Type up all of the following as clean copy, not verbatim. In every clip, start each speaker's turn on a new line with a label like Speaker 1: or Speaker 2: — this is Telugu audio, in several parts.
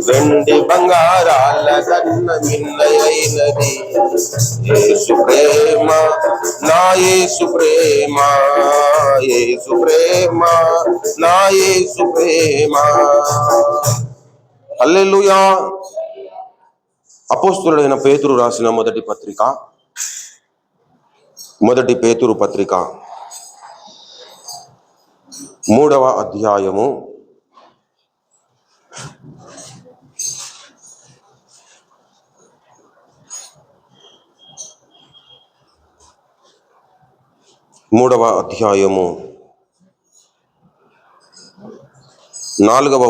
Speaker 1: వెండి బంగారాల కన్న మిన్నయైనది యేసు ప్రేమ, నా యేసు ప్రేమ, యేసు ప్రేమ, నా యేసు ప్రేమ. హల్లెలూయా. అపోస్తలుడైన పేతురు రాసిన మొదటి పేతురు పత్రిక 3వ అధ్యాయము 4వ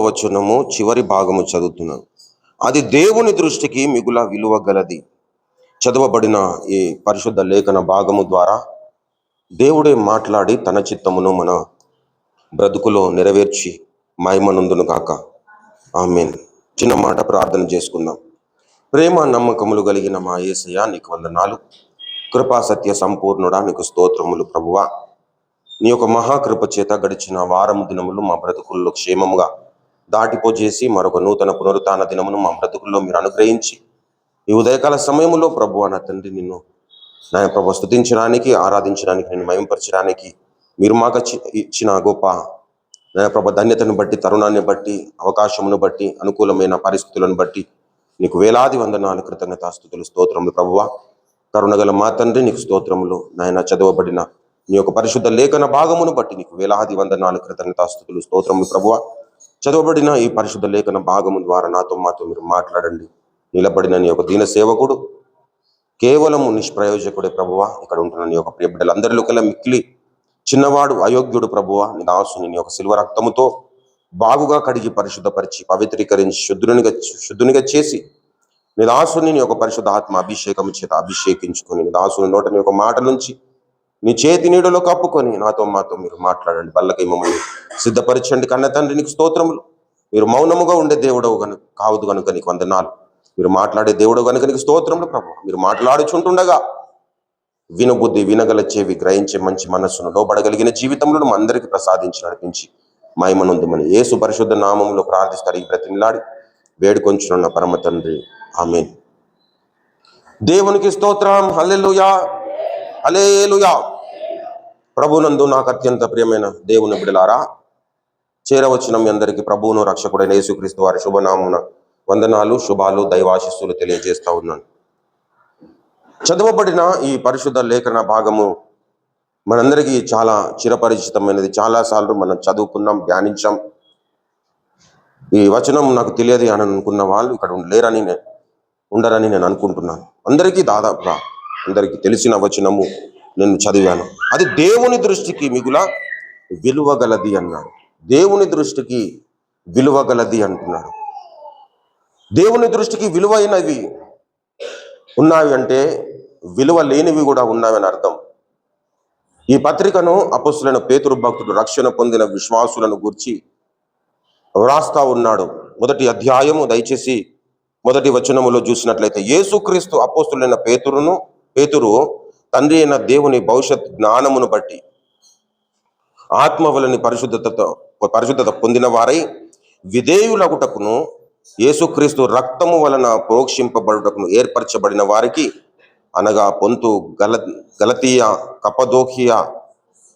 Speaker 1: వచనము చివరి భాగము చదువుతున్నాను. అది దేవుని దృష్టికి మిగుల విలువ గలది. చదవబడిన ఈ పరిశుద్ధ లేఖన భాగము ద్వారా దేవుడే మాట్లాడి తన చిత్తమును మన బ్రతుకులో నెరవేర్చి మహిమనందును గాక. ఆమేన్. చిన్న మాట ప్రార్థన చేసుకుందాం. ప్రేమ నమ్మకములు కలిగిన మా యేసయ్యా, నీకు వందనాలు. కృపా సత్య సంపూర్ణుడా, నీకు స్తోత్రములు ప్రభువా. నీ యొక్క మహాకృప చేత గడిచిన వారము దినములు మా బ్రతుకుల్లో క్షేమముగా దాటిపోజేసి మరొక నూతన పునరుత్థాన దినమును మా బ్రతుకుల్లో మీరు అనుగ్రహించి ఈ ఉదయకాల సమయములో ప్రభువా నా తండ్రి, నిన్ను నా ప్రభు స్తుతించడానికి, ఆరాధించడానికి, నిన్ను మహింపరచడానికి మీరు మాకు ఇచ్చిన గొప్ప నా ప్రభు ధన్యతను బట్టి, తరుణాన్ని బట్టి, అవకాశమును బట్టి, అనుకూలమైన పరిస్థితులను బట్టి నీకు వేలాది వందనాలు, కృతజ్ఞతాస్తుతులు, స్తోత్రములు ప్రభువా. కరుణగల మా తండ్రి, నీకు స్తోత్రములు. నాయన చదవబడిన నీ యొక్క పరిశుద్ధ లేఖన భాగమును బట్టి నీకు వేలాది వందనాలు, కృతజ్ఞతాస్తుతులు, స్తోత్రములు ప్రభువా. చదవబడిన ఈ పరిశుద్ధ లేఖన భాగము ద్వారా మాతో మీరు మాట్లాడండి. నిలబడిన నీ యొక్క దీన సేవకుడు కేవలము నిష్ప్రయోజకుడే ప్రభువా. ఇక్కడ ఉంటున్న నీ యొక్క ప్రియ బిడ్డలందరిలో కల్లా మిక్కిలి చిన్నవాడు, అయోగ్యుడు ప్రభువా. నీ దాసుని నీ యొక్క శిల్వ రక్తముతో బాగుగా కడిగి పరిశుద్ధపరిచి పవిత్రీకరించి శుద్ధునిగా చేసి నీ దాసుని నీ యొక్క పరిశుద్ధ ఆత్మ అభిషేకము చేత అభిషేకించుకొని నీ దాసుని నోట నీ యొక్క మాట నుంచి నీ చేతి నీడలో కప్పుకొని మాతో మీరు మాట్లాడండి. బల్లకై మమ్మల్ని సిద్ధపరచండి. కన్న తండ్రి, నీకు స్తోత్రములు. మీరు మౌనముగా ఉండే దేవుడవు కావద్దు కనుక నీకు వందనాలు. మీరు మాట్లాడే దేవుడు కనుక నీకు స్తోత్రములు ప్రభు. మీరు మాట్లాడుచుంటుండగా వినబుద్ధి, వినగల చెవి, గ్రహించే మంచి మనస్సును, లోబడగలిగిన జీవితంలో అందరికీ ప్రసాదించి నడిపించి మహిమనొందుమని యేసు పరిశుద్ధ నామములో ప్రార్థిస్తారు ఈ బ్రతిమిలాడి వేడుకొంచున్న పరమ తండ్రి, ఆమేన్. దేవునికి స్తోత్రం. హల్లెలూయా, హల్లెలూయా. ప్రభునందు నాకు అత్యంత ప్రియమైన దేవుని బిడ్డలారా, చేరవచ్చిన మీ అందరికీ ప్రభువును రక్షకుడైన యేసుక్రీస్తు వారి శుభనామమున వందనాలు, శుభాలు, దైవాశిస్సులు తెలియజేస్తా ఉన్నాను. చదవబడిన ఈ పరిశుద్ధ లేఖన భాగము మనందరికీ చాలా చిరపరిచితమైనది. చాలాసార్లు మనం చదువుకున్నాం, ధ్యానించాం. ఈ వచనం నాకు తెలియదు అని అనుకున్న వాళ్ళు ఇక్కడ ఉండరని నేను అనుకుంటున్నాను. దాదాపుగా అందరికీ తెలిసిన వచనము నేను చదివాను. అది దేవుని దృష్టికి మిగుల విలువగలది అన్నాడు. దేవుని దృష్టికి విలువగలది అంటున్నాడు. దేవుని దృష్టికి విలువైనవి ఉన్నవి అంటే విలువ లేనివి కూడా ఉన్నవని అర్థం. ఈ పత్రికను అపొస్తలుడైన పేతురు భక్తుడు రక్షణ పొందిన విశ్వాసులను గురించి వ్రాస్తా ఉన్నాడు. మొదటి అధ్యాయము దయచేసి మొదటి వచనములో చూసినట్లయితే, యేసుక్రీస్తు అపొస్తలుడైన పేతురు తండ్రి అయిన దేవుని భవిష్యత్ జ్ఞానమును బట్టి ఆత్మ వలని పరిశుద్ధత పొందిన వారై విధేయులగుటకును యేసుక్రీస్తు రక్తము వలన ప్రోక్షింపబడుటకును ఏర్పరచబడిన వారికి, అనగా పొంతు, గలతీయ, కపదోకియా,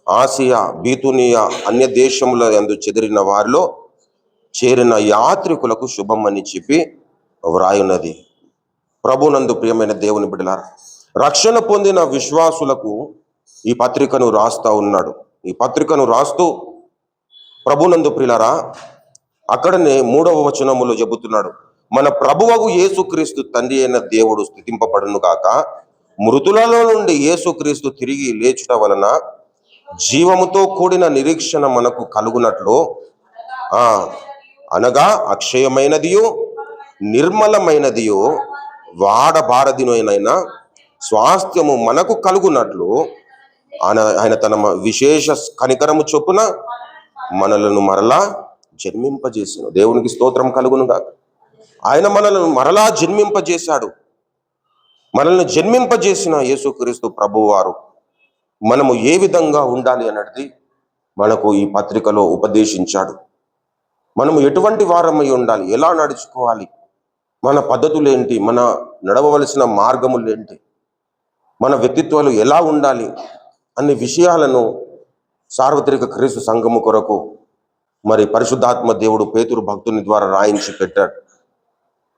Speaker 1: ఆసియా, బీతునియా అన్య దేశముల యందు చెదిరిన వారిలో చేరిన యాత్రికులకు శుభమని చెప్పి వ్రాయున్నది. ప్రభునందు ప్రియమైన దేవుని బిడ్డలారా, రక్షణ పొందిన విశ్వాసులకు ఈ పత్రికను రాస్తా ఉన్నాడు. ఈ పత్రికను రాస్తూ ప్రభునందు ప్రియులారా, అక్కడనే 3వ వచనములో చెబుతున్నాడు, మన ప్రభువగు యేసుక్రీస్తు తండ్రి అయిన దేవుడు స్తుతింపబడును గాక. మృతులలో నుండి యేసుక్రీస్తు తిరిగి లేచుట వలన జీవముతో కూడిన నిరీక్షణ మనకు కలుగునట్లు, అనగా అక్షయమైనదియో నిర్మలమైనదియో వాడబారదినైన స్వాస్థ్యము మనకు కలుగునట్లు ఆయన తన విశేష కనికరము చొప్పున మనలను మరలా జన్మింపజేసాను. దేవునికి స్తోత్రం కలుగును గాక. ఆయన మనలను మరలా జన్మింపజేశాడు. మనల్ని జన్మింపజేసిన యేసుక్రీస్తు ప్రభువారు మనము ఏ విధంగా ఉండాలి అన్నది మనకు ఈ పత్రికలో ఉపదేశించాడు. మనము ఎటువంటి వారమై ఉండాలి, ఎలా నడుచుకోవాలి, మన పద్ధతులు ఏంటి, మన నడవవలసిన మార్గములు ఏంటి, మన వ్యక్తిత్వాలు ఎలా ఉండాలి అనే విషయాలను సార్వత్రిక క్రీస్తు సంఘము కొరకు మరి పరిశుద్ధాత్మ దేవుడు పేతురు భక్తుని ద్వారా రాయించి పెట్టాడు.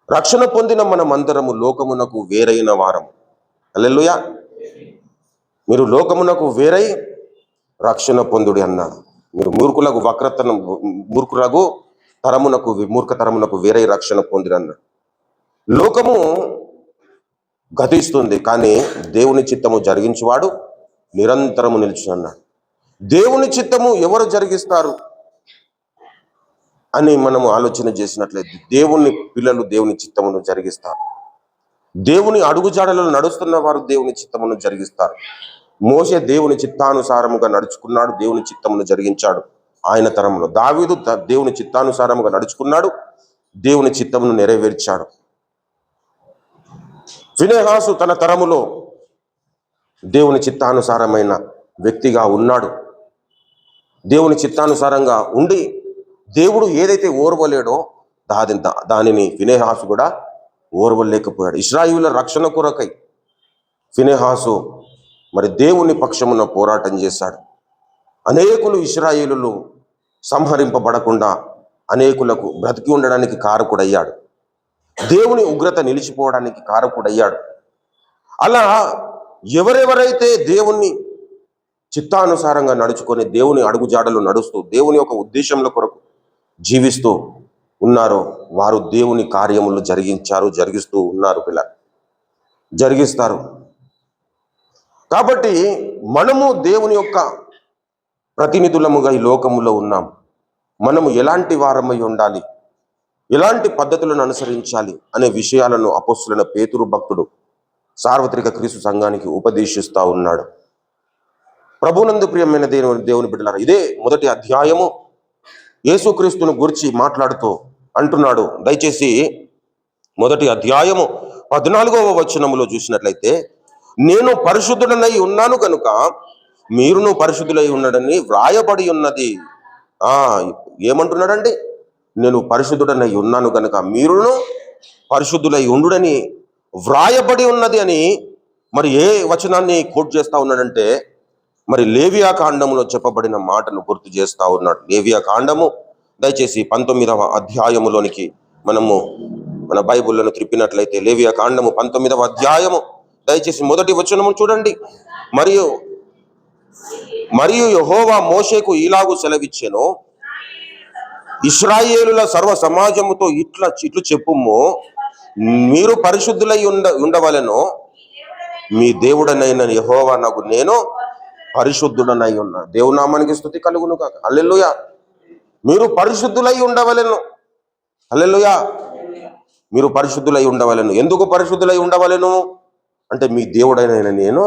Speaker 1: రక్షణ పొందిన మనమందరము లోకమునకు వేరైన వారం. హల్లెలూయా. మీరు లోకమునకు వేరై రక్షణ పొందుడి అన్నాడు. మీరు మూర్ఖులకు తరమునకు మూర్ఖతరమునకు వేరై రక్షణ పొందుడి అన్నాడు. లోకము గతిస్తుంది, కానీ దేవుని చిత్తము జరిగించువాడు నిరంతరము నిలిచి అన్నాడు. దేవుని చిత్తము ఎవరు జరిగిస్తారు అని మనము ఆలోచన చేసినట్లయితే, దేవుని పిల్లలు దేవుని చిత్తమును జరిగిస్తారు. దేవుని అడుగుజాడలలో నడుస్తున్న వారు దేవుని చిత్తమును జరిగిస్తారు. మోషే దేవుని చిత్తానుసారముగా నడుచుకున్నాడు, దేవుని చిత్తమును జరిగించాడు ఆయన తరములో. దావీదు దేవుని చిత్తానుసారముగా నడుచుకున్నాడు, దేవుని చిత్తమును నెరవేర్చాడు. ఫినెహాసు తన తరములో దేవుని చిత్తానుసారమైన వ్యక్తిగా ఉన్నాడు. దేవుని చిత్తానుసారంగా ఉండి దేవుడు ఏదైతే ఓర్వలేడో దానిని ఫినెహాసు కూడా ఓర్వలేకపోయాడు. ఇశ్రాయేలుల రక్షణ కొరకై ఫినెహాసు మరి దేవుని పక్షమున పోరాటం చేశాడు. అనేకులు ఇశ్రాయేలులు సంహరింపబడకుండా అనేకులకు బ్రతికి ఉండడానికి కారకుడయ్యాడు. దేవుని ఉగ్రత నిలిచిపోవడానికి కారకుడయ్యాడు. అలా ఎవరెవరైతే దేవుని చిత్తానుసారంగా నడుచుకొని దేవుని అడుగుజాడలు నడుస్తూ దేవుని యొక్క ఉద్దేశంలో కొరకు జీవిస్తూ ఉన్నారో వారు దేవుని కార్యములు జరిగిస్తూ ఉన్నారు, జరిగిస్తారు. కాబట్టి మనము దేవుని యొక్క ప్రతినిధులముగా ఈ లోకములో ఉన్నాం. మనము ఎలాంటి వారమై ఉండాలి, ఎలాంటి పద్ధతులను అనుసరించాలి అనే విషయాలను అపోస్తలుడైన పేతురు భక్తుడు సార్వత్రిక క్రీస్తు సంఘానికి ఉపదేశిస్తూ ఉన్నాడు. ప్రభునందు ప్రియమైన దేవుని బిడ్డలారా, ఇదే మొదటి అధ్యాయము యేసుక్రీస్తును గురించి మాట్లాడుతూ అంటున్నాడు. దయచేసి మొదటి అధ్యాయము 14వ వచనములో చూసినట్లయితే, నేను పరిశుద్ధుడనై ఉన్నాను కనుక మీరును పరిశుద్ధులై ఉన్నాడని వ్రాయబడి ఉన్నది. ఏమంటున్నాడండి? నేను పరిశుద్ధుడనై ఉన్నాను కనుక మీరును పరిశుద్ధులై ఉండుడని వ్రాయబడి ఉన్నది అని మరి ఏ వచనాన్ని కోట్ చేస్తా ఉన్నాడంటే, మరి లేవియా కాండములో చెప్పబడిన మాటను గుర్తు చేస్తా ఉన్నాడు. లేవియా కాండము దయచేసి 19వ అధ్యాయములోనికి మనము మన బైబిల్లను త్రిప్పినట్లయితే, లేవియా కాండము 19వ అధ్యాయము దయచేసి మొదటి వచనము చూడండి. మరియు యెహోవా మోషేకు ఇలాగు సెలవిచ్చెను, ఇశ్రాయేలుల సర్వ సమాజముతో ఇట్లు చెప్పుము, మీరు పరిశుద్ధులై ఉండవలెను, మీ దేవుడనైన యెహోవా నాకు నేను పరిశుద్ధుడనై ఉన్నా. దేవునామానికి స్తుతి కలుగును కాక. హల్లెలూయా. మీరు పరిశుద్ధులై ఉండవలెను. హల్లెలూయా. మీరు పరిశుద్ధులై ఉండవలెను. ఎందుకు పరిశుద్ధులై ఉండవలెను అంటే, మీ దేవుడైన నేను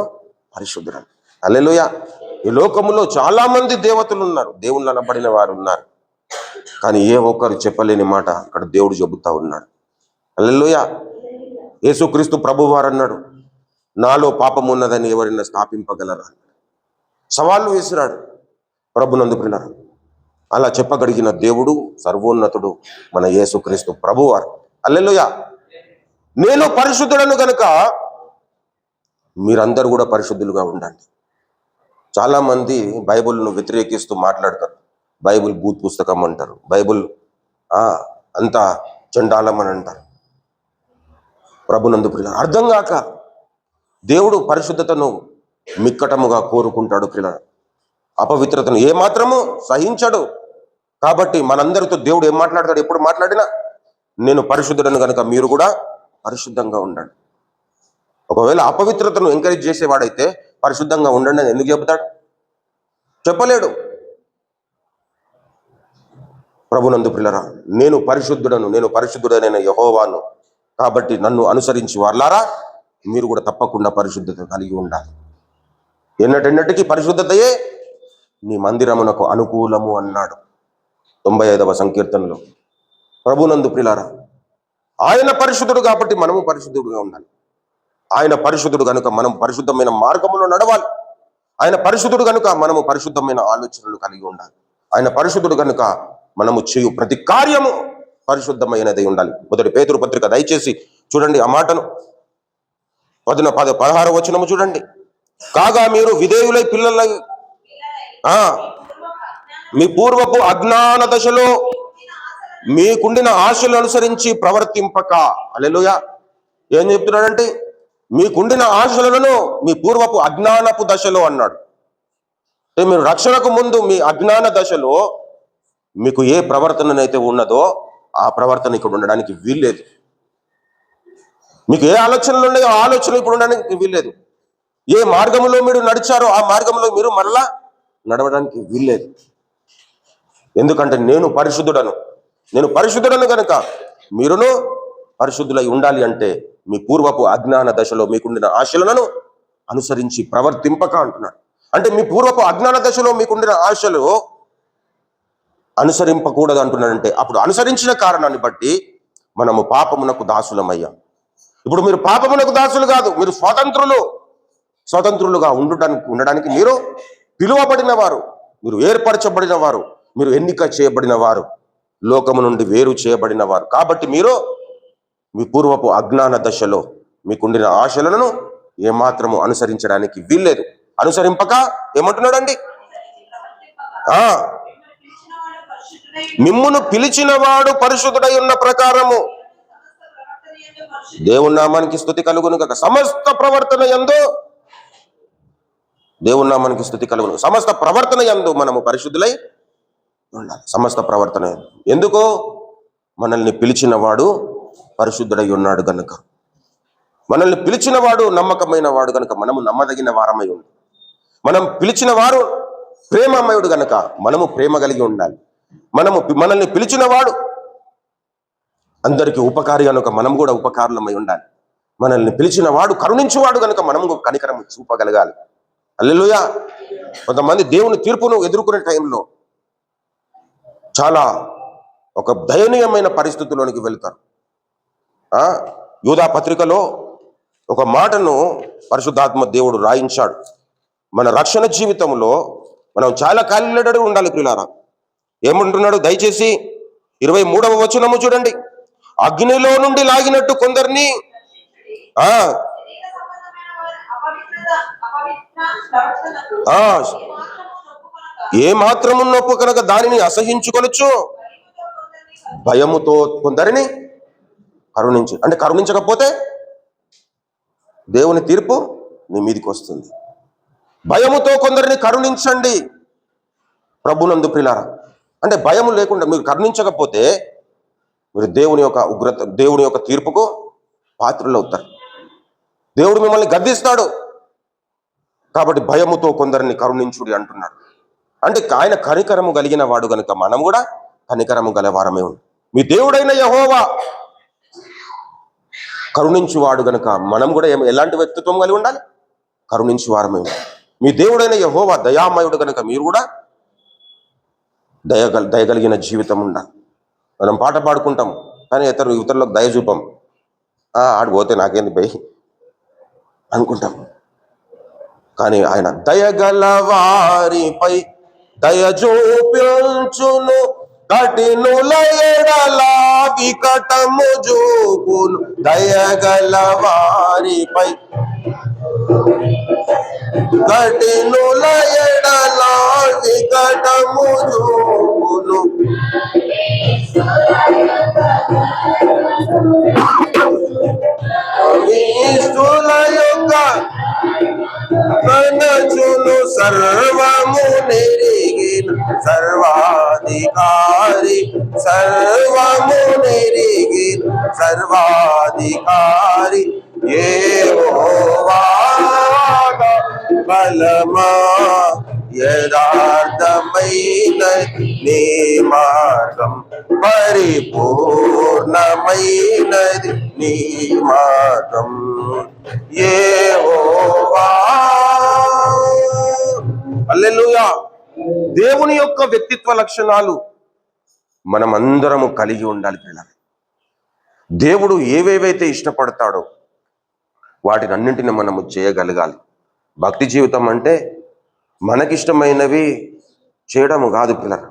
Speaker 1: పరిశుద్ధుడను. హల్లెలూయా. ఈ లోకములో చాలా మంది దేవతలు ఉన్నారు, దేవుళ్ళు అనబడిన వారు ఉన్నారు, కానీ ఏ ఒక్కరు చెప్పలేని మాట ఇక్కడ దేవుడు చెబుతా ఉన్నాడు. హల్లెలూయా. యేసుక్రీస్తు ప్రభువారు అన్నాడు, నాలో పాపం ఉన్నదని ఎవరైనా స్థాపింపగలరా? సవాళ్ళు వేసిరాడు ప్రభునందు ప్రియులారా. అలా చెప్పగలిగిన దేవుడు సర్వోన్నతుడు మన యేసుక్రీస్తు ప్రభువారు. హల్లెలూయా. నేను పరిశుద్ధుడను గనుక మీరందరూ కూడా పరిశుద్ధులుగా ఉండండి. చాలా మంది బైబిల్ను వ్యతిరేకిస్తూ మాట్లాడతారు. బైబిల్ భూత్ పుస్తకం అంటారు, బైబిల్ అంతా చండాలం అని అంటారు. ప్రభునందు ప్రియులారా, అర్థం కాక దేవుడు పరిశుద్ధతను మిక్కటముగా కోరుకుంటాడు ప్రియులారా. అపవిత్రతను ఏమాత్రము సహించడు. కాబట్టి మనందరితో దేవుడు ఏం మాట్లాడతాడు? ఎప్పుడు మాట్లాడినా నేను పరిశుద్ధుడను కనుక మీరు కూడా పరిశుద్ధంగా ఉండండి. ఒకవేళ అపవిత్రతను ఎంకరేజ్ చేసేవాడైతే పరిశుద్ధంగా ఉండండి అని ఎందుకు చెబుతాడు? చెప్పలేడు. ప్రభునందు ప్రియులారా, నేను పరిశుద్ధుడనైన యెహోవాను, కాబట్టి నన్ను అనుసరించి వారలారా మీరు కూడా తప్పకుండా పరిశుద్ధత కలిగి ఉండాలి. ఎన్నటెన్నటికీ పరిశుద్ధతయే నీ మందిరమునకు అనుకూలము అన్నాడు 95వ సంకీర్తనలో. ప్రభునందు ప్రియులారా, ఆయన పరిశుద్ధుడు కాబట్టి మనము పరిశుద్ధుడుగా ఉండాలి. ఆయన పరిశుద్ధుడు కనుక మనం పరిశుద్ధమైన మార్గంలో నడవాలి. ఆయన పరిశుద్ధుడు కనుక మనము పరిశుద్ధమైన ఆలోచనలు కలిగి ఉండాలి. ఆయన పరిశుద్ధుడు కనుక మనము చేయు ప్రతి కార్యము పరిశుద్ధమైనది ఉండాలి. మొదటి పేతురు పత్రిక దయచేసి చూడండి ఆ మాటను, 16వ వచనము చూడండి. కాగా మీరు విధేయులై పిల్లల మీ పూర్వపు అజ్ఞాన దశలో మీకుండిన ఆశలు అనుసరించి ప్రవర్తింపక. హల్లెలూయా. ఏం చెప్తున్నాడంటే మీకుండిన ఆశలను మీ పూర్వపు అజ్ఞానపు దశలో అన్నాడు. అంటే మీరు రక్షణకు ముందు మీ అజ్ఞాన దశలో మీకు ఏ ప్రవర్తననైతే ఉన్నదో ఆ ప్రవర్తన ఇక్కడ ఉండడానికి వీల్లేదు. మీకు ఏ ఆలోచనలు ఉన్నాయో ఆ ఆలోచనలు ఇప్పుడు ఉండడానికి వీల్లేదు. ఏ మార్గంలో మీరు నడిచారో ఆ మార్గంలో మీరు మరలా నడవడానికి వీల్లేదు. ఎందుకంటే నేను పరిశుద్ధుడను కనుక మీరును పరిశుద్ధులై ఉండాలి. అంటే మీ పూర్వపు అజ్ఞాన దశలో మీకుండిన ఆశలను అనుసరించి ప్రవర్తింపక అంటున్నాడు. అంటే మీ పూర్వపు అజ్ఞాన దశలో మీకుండిన ఆశలు అనుసరింపకూడదు అంటున్నాడంటే అప్పుడు అనుసరించిన కారణాన్ని బట్టి మనము పాపమునకు దాసులమయ్యాం. ఇప్పుడు మీరు పాపమునకు దాసులు కాదు, మీరు స్వతంత్రులుగా ఉండడానికి మీరు పిలువబడిన వారు, మీరు ఏర్పరచబడిన వారు, మీరు ఎన్నిక చేయబడిన వారు, లోకము నుండి వేరు చేయబడిన వారు. కాబట్టి మీరు మీ పూర్వపు అజ్ఞాన దశలో మీకుండిన ఆశలను ఏమాత్రము అనుసరించడానికి వీల్లేదు. అనుసరింపక ఏమంటున్నాడండి? మిమ్మును పిలిచిన వాడు పరిశుద్ధుడై ఉన్న ప్రకారము దేవుని నామానికి స్తుతి కలుగును గాక. సమస్త ప్రవర్తన యందు దేవుని నామానికి స్తుతి కలుగును. సమస్త ప్రవర్తన యందు మనము పరిశుద్ధులై ఉండాలి. సమస్త ప్రవర్తన ఎందుకో మనల్ని పిలిచిన వాడు పరిశుద్ధుడై ఉన్నాడు గనుక, మనల్ని పిలిచిన వాడు నమ్మకమైన వాడు గనుక మనము నమ్మదగిన వారమై ఉంది. మనం పిలిచిన వారు ప్రేమమయుడు గనుక మనము ప్రేమ కలిగి ఉండాలి. మనల్ని పిలిచిన వాడు అందరికీ ఉపకారి కనుక మనం కూడా ఉపకారులమై ఉండాలి. మనల్ని పిలిచిన వాడు కరుణించువాడు కనుక మనము కనికరం చూపగలగాలి. హల్లెలూయా. కొంతమంది దేవుని తీర్పును ఎదుర్కొనే టైంలో చాలా ఒక దయనీయమైన పరిస్థితుల్లోనికి వెళ్తారు. యూదా పత్రికలో ఒక మాటను పరిశుద్ధాత్మ దేవుడు రాయించాడు. మన రక్షణ జీవితంలో మనం చాలా కాలిడడి ఉండాలి ప్రియులారా. ఏమంటున్నాడు? దయచేసి 23వ వచనము చూడండి. అగ్నిలో నుండి లాగినట్టు కొందరిని ఏ మాత్రము నొప్పు కనుక దానిని అసహించుకొనొచ్చు, భయముతో కొందరిని కరుణించు. అంటే కరుణించకపోతే దేవుని తీర్పు నీ మీదికి వస్తుంది. భయముతో కొందరిని కరుణించండి ప్రభునందు ప్రియులారా. అంటే భయము లేకుండా మీరు కరుణించకపోతే మీరు దేవుని యొక్క ఉగ్రత, దేవుని యొక్క తీర్పుకు పాత్రలు అవుతారు. దేవుడు మిమ్మల్ని గద్దిస్తాడు. కాబట్టి భయముతో కొందరిని కరుణించుడి అంటున్నాడు. అంటే ఆయన కనికరము కలిగిన వాడు గనుక మనం కూడా కనికరము గలవారమే ఉంది. మీ దేవుడైన యెహోవా కరుణించువాడు గనుక మనం కూడా ఎలాంటి వ్యక్తిత్వం కలిగి ఉండాలి? కరుణించువారమే ఉంది. మీ దేవుడైన యెహోవా దయామయుడు గనుక మీరు కూడా దయగలిగిన జీవితం ఉండాలి. మనం పాట పాడుకుంటాం కానీ ఇతరులకు దయ చూపం. ఆడు పోతే నాకేంది భయ్ అనుకుంటాం. కానీ ఆయన దయగల వారిపై దయ చూపించును, కఠినుల ఎడల వికటము చూపును. దయగల వారిపై కఠినుల ఎడల వికటము చూపును. ఇష్టుల యొక్క కనచును సర్వము నెరిగిన సర్వాధికారి, సర్వము నెరిగిన సర్వాధికారి యెహోవా బలమా. యథార్థమైన నీ మార్గం, పరిపూర్ణమైనది నీ మార్గం యెహోవా. హల్లెలూయా. దేవుని యొక్క వ్యక్తిత్వ లక్షణాలు మనమందరము కలిగి ఉండాలి పిల్లలు. దేవుడు ఏవేవైతే ఇష్టపడతాడో వాటిని అన్నింటిని మనము చేయగలగాలి. భక్తి జీవితం అంటే మనకిష్టమైనవి చేయడము కాదు పిల్లలు.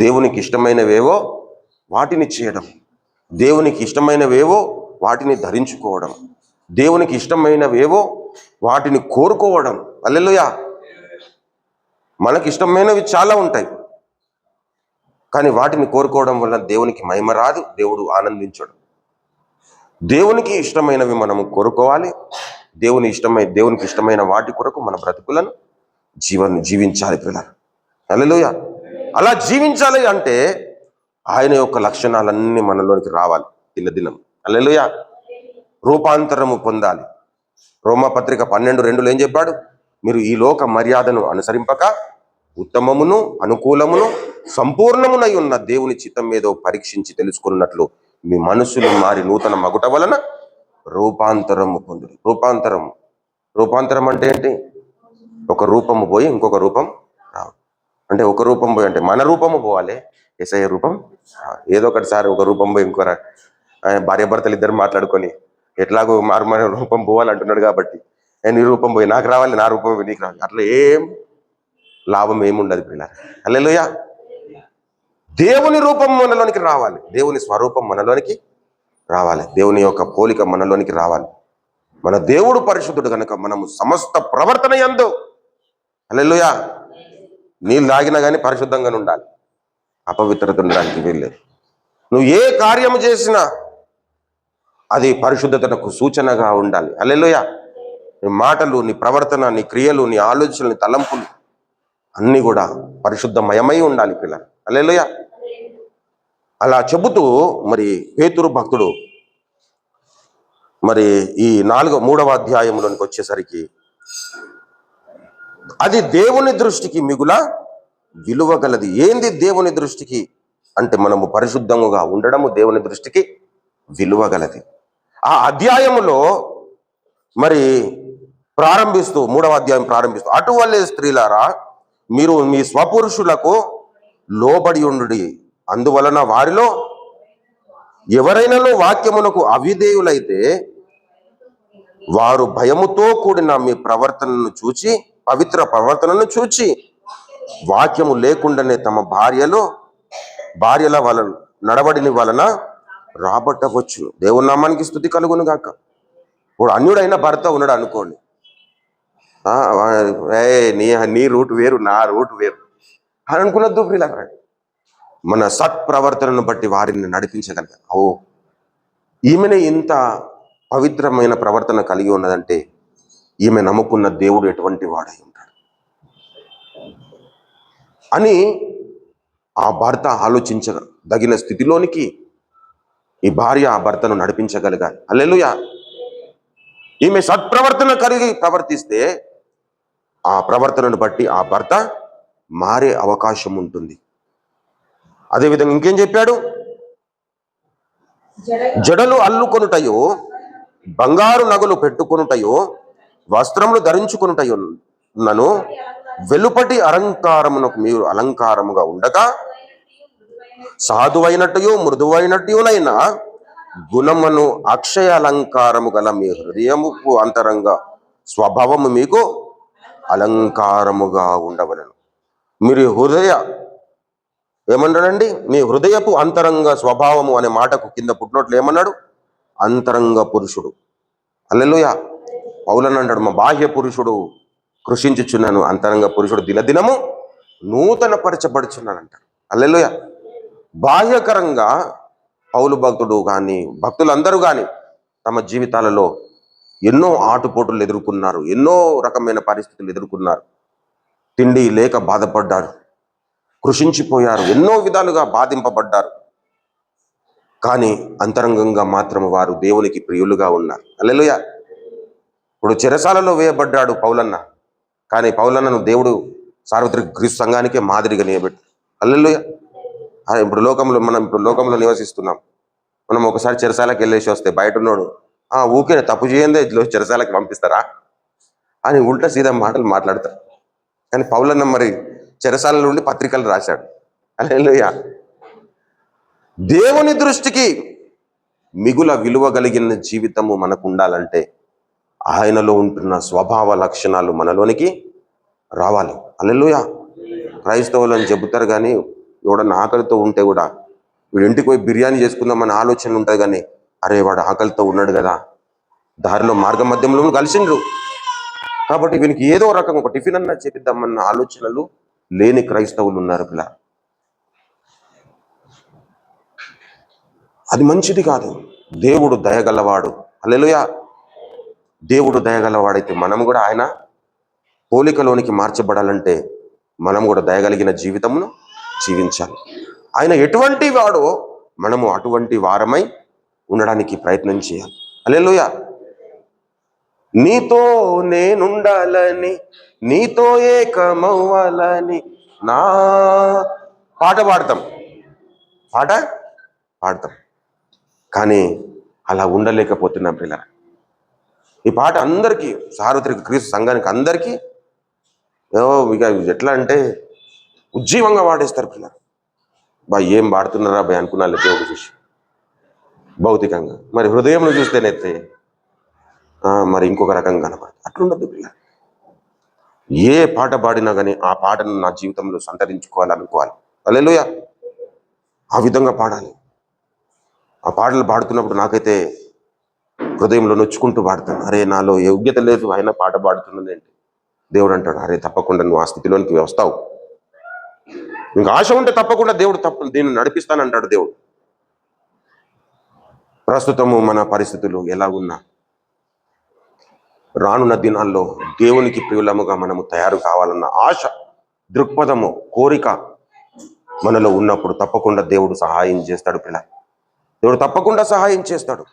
Speaker 1: దేవునికి ఇష్టమైనవేవో వాటిని చేయడం, దేవునికి ఇష్టమైనవేవో వాటిని ధరించుకోవడం, దేవునికి ఇష్టమైనవేవో వాటిని కోరుకోవడం. హల్లెలూయా. మనకి ఇష్టమైనవి చాలా ఉంటాయి, కానీ వాటిని కోరుకోవడం వల్ల దేవునికి మహిమ రాదు, దేవుడు ఆనందించడు. దేవునికి ఇష్టమైనవి మనము కోరుకోవాలి. దేవునికి ఇష్టమైన వాటి కొరకు మన బ్రతుకులను జీవించాలి పిల్లలు. హల్లెలూయా. అలా జీవించాలి అంటే ఆయన యొక్క లక్షణాలన్నీ మనలోనికి రావాలి దినదినం. హల్లెలూయా. రూపాంతరము పొందాలి. రోమాపత్రిక 12:2 ఏం చెప్పాడు? మీరు ఈ లోక మర్యాదను అనుసరింపక ఉత్తమమును అనుకూలమును సంపూర్ణమునై ఉన్న దేవుని చిత్తం ఏదో పరీక్షించి తెలుసుకున్నట్లు మీ మనసులు మారి నూతన మగుట వలన రూపాంతరము పొందుడు. రూపాంతరం అంటే ఏంటి? ఒక రూపము పోయి ఇంకొక రూపం రావడం. అంటే ఒక రూపం పోయి అంటే మన రూపము పోవాలి, యేసయ్య రూపం ఏదో ఒకటిసారి ఒక రూపం పోయి ఇంకో భార్యాభర్తలు ఇద్దరు మాట్లాడుకొని ఎట్లాగో మన రూపం పోవాలంటున్నాడు కాబట్టి నీ రూపం పోయి నాకు రావాలి, నా రూపం పోయి నీకు రావాలి, అట్లా ఏం లాభం ఏముండదు పిల్లలు. హల్లెలూయా. దేవుని రూపం మనలోనికి రావాలి, దేవుని స్వరూపం మనలోనికి రావాలి, దేవుని యొక్క పోలిక మనలోనికి రావాలి. మన దేవుడు పరిశుద్ధుడు కనుక మనము సమస్త ప్రవర్తన యందు, హల్లెలూయా, నీళ్ళు తాగినా కానీ పరిశుద్ధంగానే ఉండాలి, అపవిత్రత ఉండడానికి వీల్లేదు. నువ్వు ఏ కార్యము చేసినా అది పరిశుద్ధతకు సూచనగా ఉండాలి. హల్లెలూయా. నీ మాటలు, నీ ప్రవర్తన, నీ క్రియలు, నీ ఆలోచనలు, నీ తలంపులు అన్నీ కూడా పరిశుద్ధమయమై ఉండాలి పిల్లలు. హల్లెలూయా. అలా చెబుతూ మరి పేతురు భక్తుడు మరి ఈ 3వ అధ్యాయంలోనికి వచ్చేసరికి అది దేవుని దృష్టికి మిగుల విలువ గలది. ఏంది దేవుని దృష్టికి అంటే మనము పరిశుద్ధంగా ఉండడము దేవుని దృష్టికి విలువ గలది. ఆ అధ్యాయములో మరి ప్రారంభిస్తూ 3వ అధ్యాయం ప్రారంభిస్తూ అటువల్లే స్త్రీలారా మీరు మీ స్వపురుషులకు లోబడి ఉండుడి, అందువలన వారిలో ఎవరైనాలో వాక్యమునకు అవిధేయులైతే వారు భయముతో కూడిన మీ ప్రవర్తనను చూచి, పవిత్ర ప్రవర్తనను చూచి వాక్యము లేకుండానే తమ భార్యల వలన నడవడిని వలన రాబట్టవచ్చు. దేవుని నామానికి స్తుతి కలుగును గాక. ఇప్పుడు అన్యుడైన భర్త ఉన్నాడు అనుకోండి, నీ రూట్ వేరు నా రూట్ వేరు అని అనుకున్నద్దు ప్రియుల. మన సత్ప్రవర్తనను బట్టి వారిని నడిపించగలిగారు. ఈమెనే ఇంత పవిత్రమైన ప్రవర్తన కలిగి ఉన్నదంటే ఈమె నమ్ముకున్న దేవుడు ఎటువంటి వాడై ఉంటాడు అని ఆ భర్త ఆలోచించదగిన స్థితిలోనికి ఈ భార్య ఆ భర్తను నడిపించగలగాలి. హల్లెలూయా. ఈమె సత్ప్రవర్తన కలిగి ప్రవర్తిస్తే ఆ ప్రవర్తనను బట్టి ఆ భర్త మారే అవకాశం ఉంటుంది. అదేవిధంగా ఇంకేం చెప్పాడు? జడలు అల్లుకొనుటయో, బంగారు నగలు పెట్టుకొనుటయో, వస్త్రములు ధరించుకొనుటయో నన్ను వెలుపటి అలంకారమునకు మీరు అలంకారముగా ఉండక సాధువైనట్టుయో మృదువైనట్టునైనా గుణమును అక్షయ అలంకారము గల మీ హృదయముకు అంతరంగ స్వభావము మీకు అలంకారముగా ఉండవలెను. మీరు ఏమన్నాడండి? మీ హృదయపు అంతరంగ స్వభావము అనే మాటకు కింద పుట్టినట్లు ఏమన్నాడు? అంతరంగ పురుషుడు. హల్లెలూయా. పౌలను అంటాడు, మా బాహ్య పురుషుడు కృషించుచున్నాను, అంతరంగ పురుషుడు దినదినము నూతన పరచబడుచున్నాడు అంటాడు. హల్లెలూయా. బాహ్యకరంగా పౌలు భక్తుడు కానీ భక్తులందరూ కానీ తమ జీవితాలలో ఎన్నో ఆటుపోటులు ఎదుర్కొన్నారు, ఎన్నో రకమైన పరిస్థితులు ఎదుర్కొన్నారు, తిండి లేక బాధపడ్డారు, కృషించిపోయారు, ఎన్నో విధాలుగా బాధింపబడ్డారు. కానీ అంతరంగంగా మాత్రం వారు దేవునికి ప్రియులుగా ఉన్నారు. హల్లెలూయా. ఇప్పుడు చెరసాలలో వేయబడ్డాడు పౌలన్న, కానీ పౌలన్నను దేవుడు సార్వత్రిక క్రీస్తు సంఘానికే మాదిరిగా నిలబెట్టు. హల్లెలూయా. ఇప్పుడు లోకంలో నివసిస్తున్నాం. మనం ఒకసారి చెరసాలకు వెళ్ళేసి వస్తే బయట ఉన్నాడు ఊకే తప్పు చేయందే చెరసాలకు పంపిస్తారా అని ఉల్టా సీదా మాటలు మాట్లాడతారు. కానీ పౌలన్న మరి చెరసాల నుండి పత్రికలు రాశాడు. హల్లెలూయా. దేవుని దృష్టికి మిగుల విలువ కలిగిన జీవితము మనకు ఉండాలంటే ఆయనలో ఉంటున్న స్వభావ లక్షణాలు మనలోనికి రావాలి. హల్లెలూయా. క్రైస్తవులని చెబుతారు కానీ ఎవడన్నా ఆకలితో ఉంటే కూడా వీడి ఇంటికి పోయి బిర్యానీ చేసుకుందామని ఆలోచన ఉంటుంది, కానీ అరే వాడు ఆకలితో ఉన్నాడు కదా, దారిలో మార్గ మధ్యంలో కలిసిండ్రు కాబట్టి వీనికి ఏదో రకంగా ఒక టిఫిన్ అన్నా చేపిద్దామన్న ఆలోచనలు లేని క్రైస్తవులు ఉన్నారు పిల్ల. అది మంచిది కాదు. దేవుడు దయగలవాడు. హల్లెలూయా. దేవుడు దయగలవాడైతే మనం కూడా ఆయన పోలికలోనికి మార్చబడాలంటే మనం కూడా దయగలిగిన జీవితమును జీవించాలి. ఆయన ఎటువంటి వాడో మనము అటువంటి వారమై ఉండడానికి ప్రయత్నం చేయాలి. హల్లెలూయా. నీతో నేనుండాలని, నీతో ఏకమవ్వాలని నా పాట పాడతాం కానీ అలా ఉండలేకపోతున్నాం పిల్ల. ఈ పాట అందరికీ, సార్వత్రిక క్రీస్తు సంఘానికి అందరికీ ఇక ఎట్లా అంటే ఉజ్జీవంగా వాడేస్తారు పిల్ల. ఏం పాడుతున్నారా భయ అనుకున్నా దేవుడు చూసి భౌతికంగా, మరి హృదయంలో చూస్తేనైతే మరి ఇంకొక రకంగా కనపడుతుంది. అట్లుండదు పిల్ల. ఏ పాట పాడినా కానీ ఆ పాటను నా జీవితంలో సంతరించుకోవాలనుకోవాలి. హల్లెలూయా. ఆ విధంగా పాడాలి. ఆ పాటలు పాడుతున్నప్పుడు నాకైతే హృదయంలో నొచ్చుకుంటూ పాడతాను. అరే నాలో యోగ్యత లేదు, అయినా పాట పాడుతున్నదేంటి. దేవుడు అంటాడు, అరే తప్పకుండా నువ్వు ఆ స్థితిలోనికి వస్తావు, నీకు ఆశ ఉంటే తప్పకుండా దేవుడు దీన్ని నడిపిస్తానంటాడు దేవుడు. ప్రస్తుతము మన పరిస్థితులు ఎలా ఉన్నా రానున్న దినాల్లో దేవునికి ప్రియులముగా మనము తయారు కావాలన్న ఆశ, దృక్పథము, కోరిక మనలో ఉన్నప్పుడు తప్పకుండా దేవుడు సహాయం చేస్తాడు పిల్ల. దేవుడు తప్పకుండా సహాయం చేస్తాడు.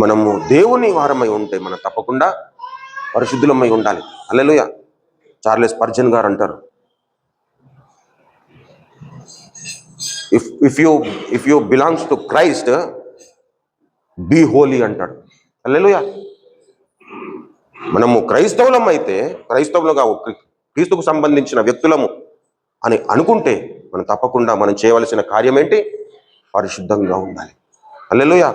Speaker 1: మనము దేవుని వారమై ఉంటే మనం తప్పకుండా పరిశుద్ధులమై ఉండాలి. హల్లెలూయా. చార్లెస్ స్పర్జన్ గారు అంటారు, if you belongs to Christ be holy అంటాడు. హల్లెలూయా. మనము క్రైస్తవులం అయితే, క్రైస్తవులుగా క్రీస్తుకు సంబంధించిన వ్యక్తులము అని అనుకుంటే మనం తప్పకుండా మనం చేయవలసిన కార్యం ఏంటి? పరిశుద్ధంగా ఉండాలి. హల్లెలూయా.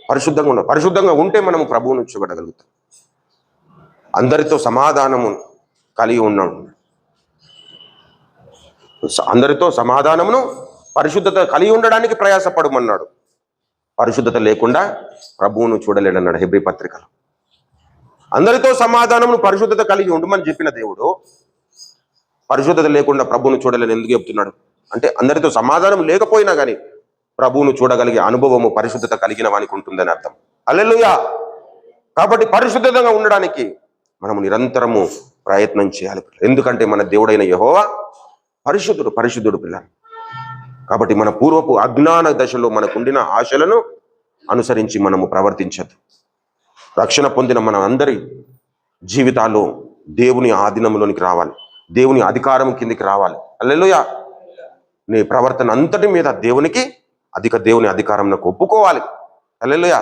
Speaker 1: పరిశుద్ధంగా ఉంటే మనము ప్రభువును చూడగలుగుతాం. అందరితో సమాధానము కలిగి ఉన్నాడు. అందరితో సమాధానమును, పరిశుద్ధత కలిగి ఉండడానికి ప్రయాసపడమన్నాడు. పరిశుద్ధత లేకుండా ప్రభువును చూడలేడన్నాడు హెబ్రీ పత్రికలో. అందరితో సమాధానమును, పరిశుద్ధత కలిగి ఉండమని చెప్పిన దేవుడు పరిశుద్ధత లేకుండా ప్రభువును చూడలేని ఎందుకు చెప్తున్నాడు అంటే, అందరితో సమాధానం లేకపోయినా కానీ ప్రభువును చూడగలిగే అనుభవము పరిశుద్ధత కలిగిన వానికి ఉంటుందని అర్థం. హల్లెలూయా. కాబట్టి పరిశుద్ధంగా ఉండడానికి మనము నిరంతరము ప్రయత్నం చేయాలి. ఎందుకంటే మన దేవుడైన యెహోవా పరిశుద్ధుడు పిల్ల. కాబట్టి మన పూర్వపు అజ్ఞాన దశలో మనకుండిన ఆశలను అనుసరించి మనము ప్రవర్తించదు. రక్షణ పొందిన మన అందరి జీవితాల్లో దేవుని ఆధీనంలోనికి రావాలి, దేవుని అధికారం కిందికి రావాలి. హల్లెలూయా. నీ ప్రవర్తన అంతటి మీద దేవుని అధికారంలో ఒప్పుకోవాలి. హల్లెలూయా.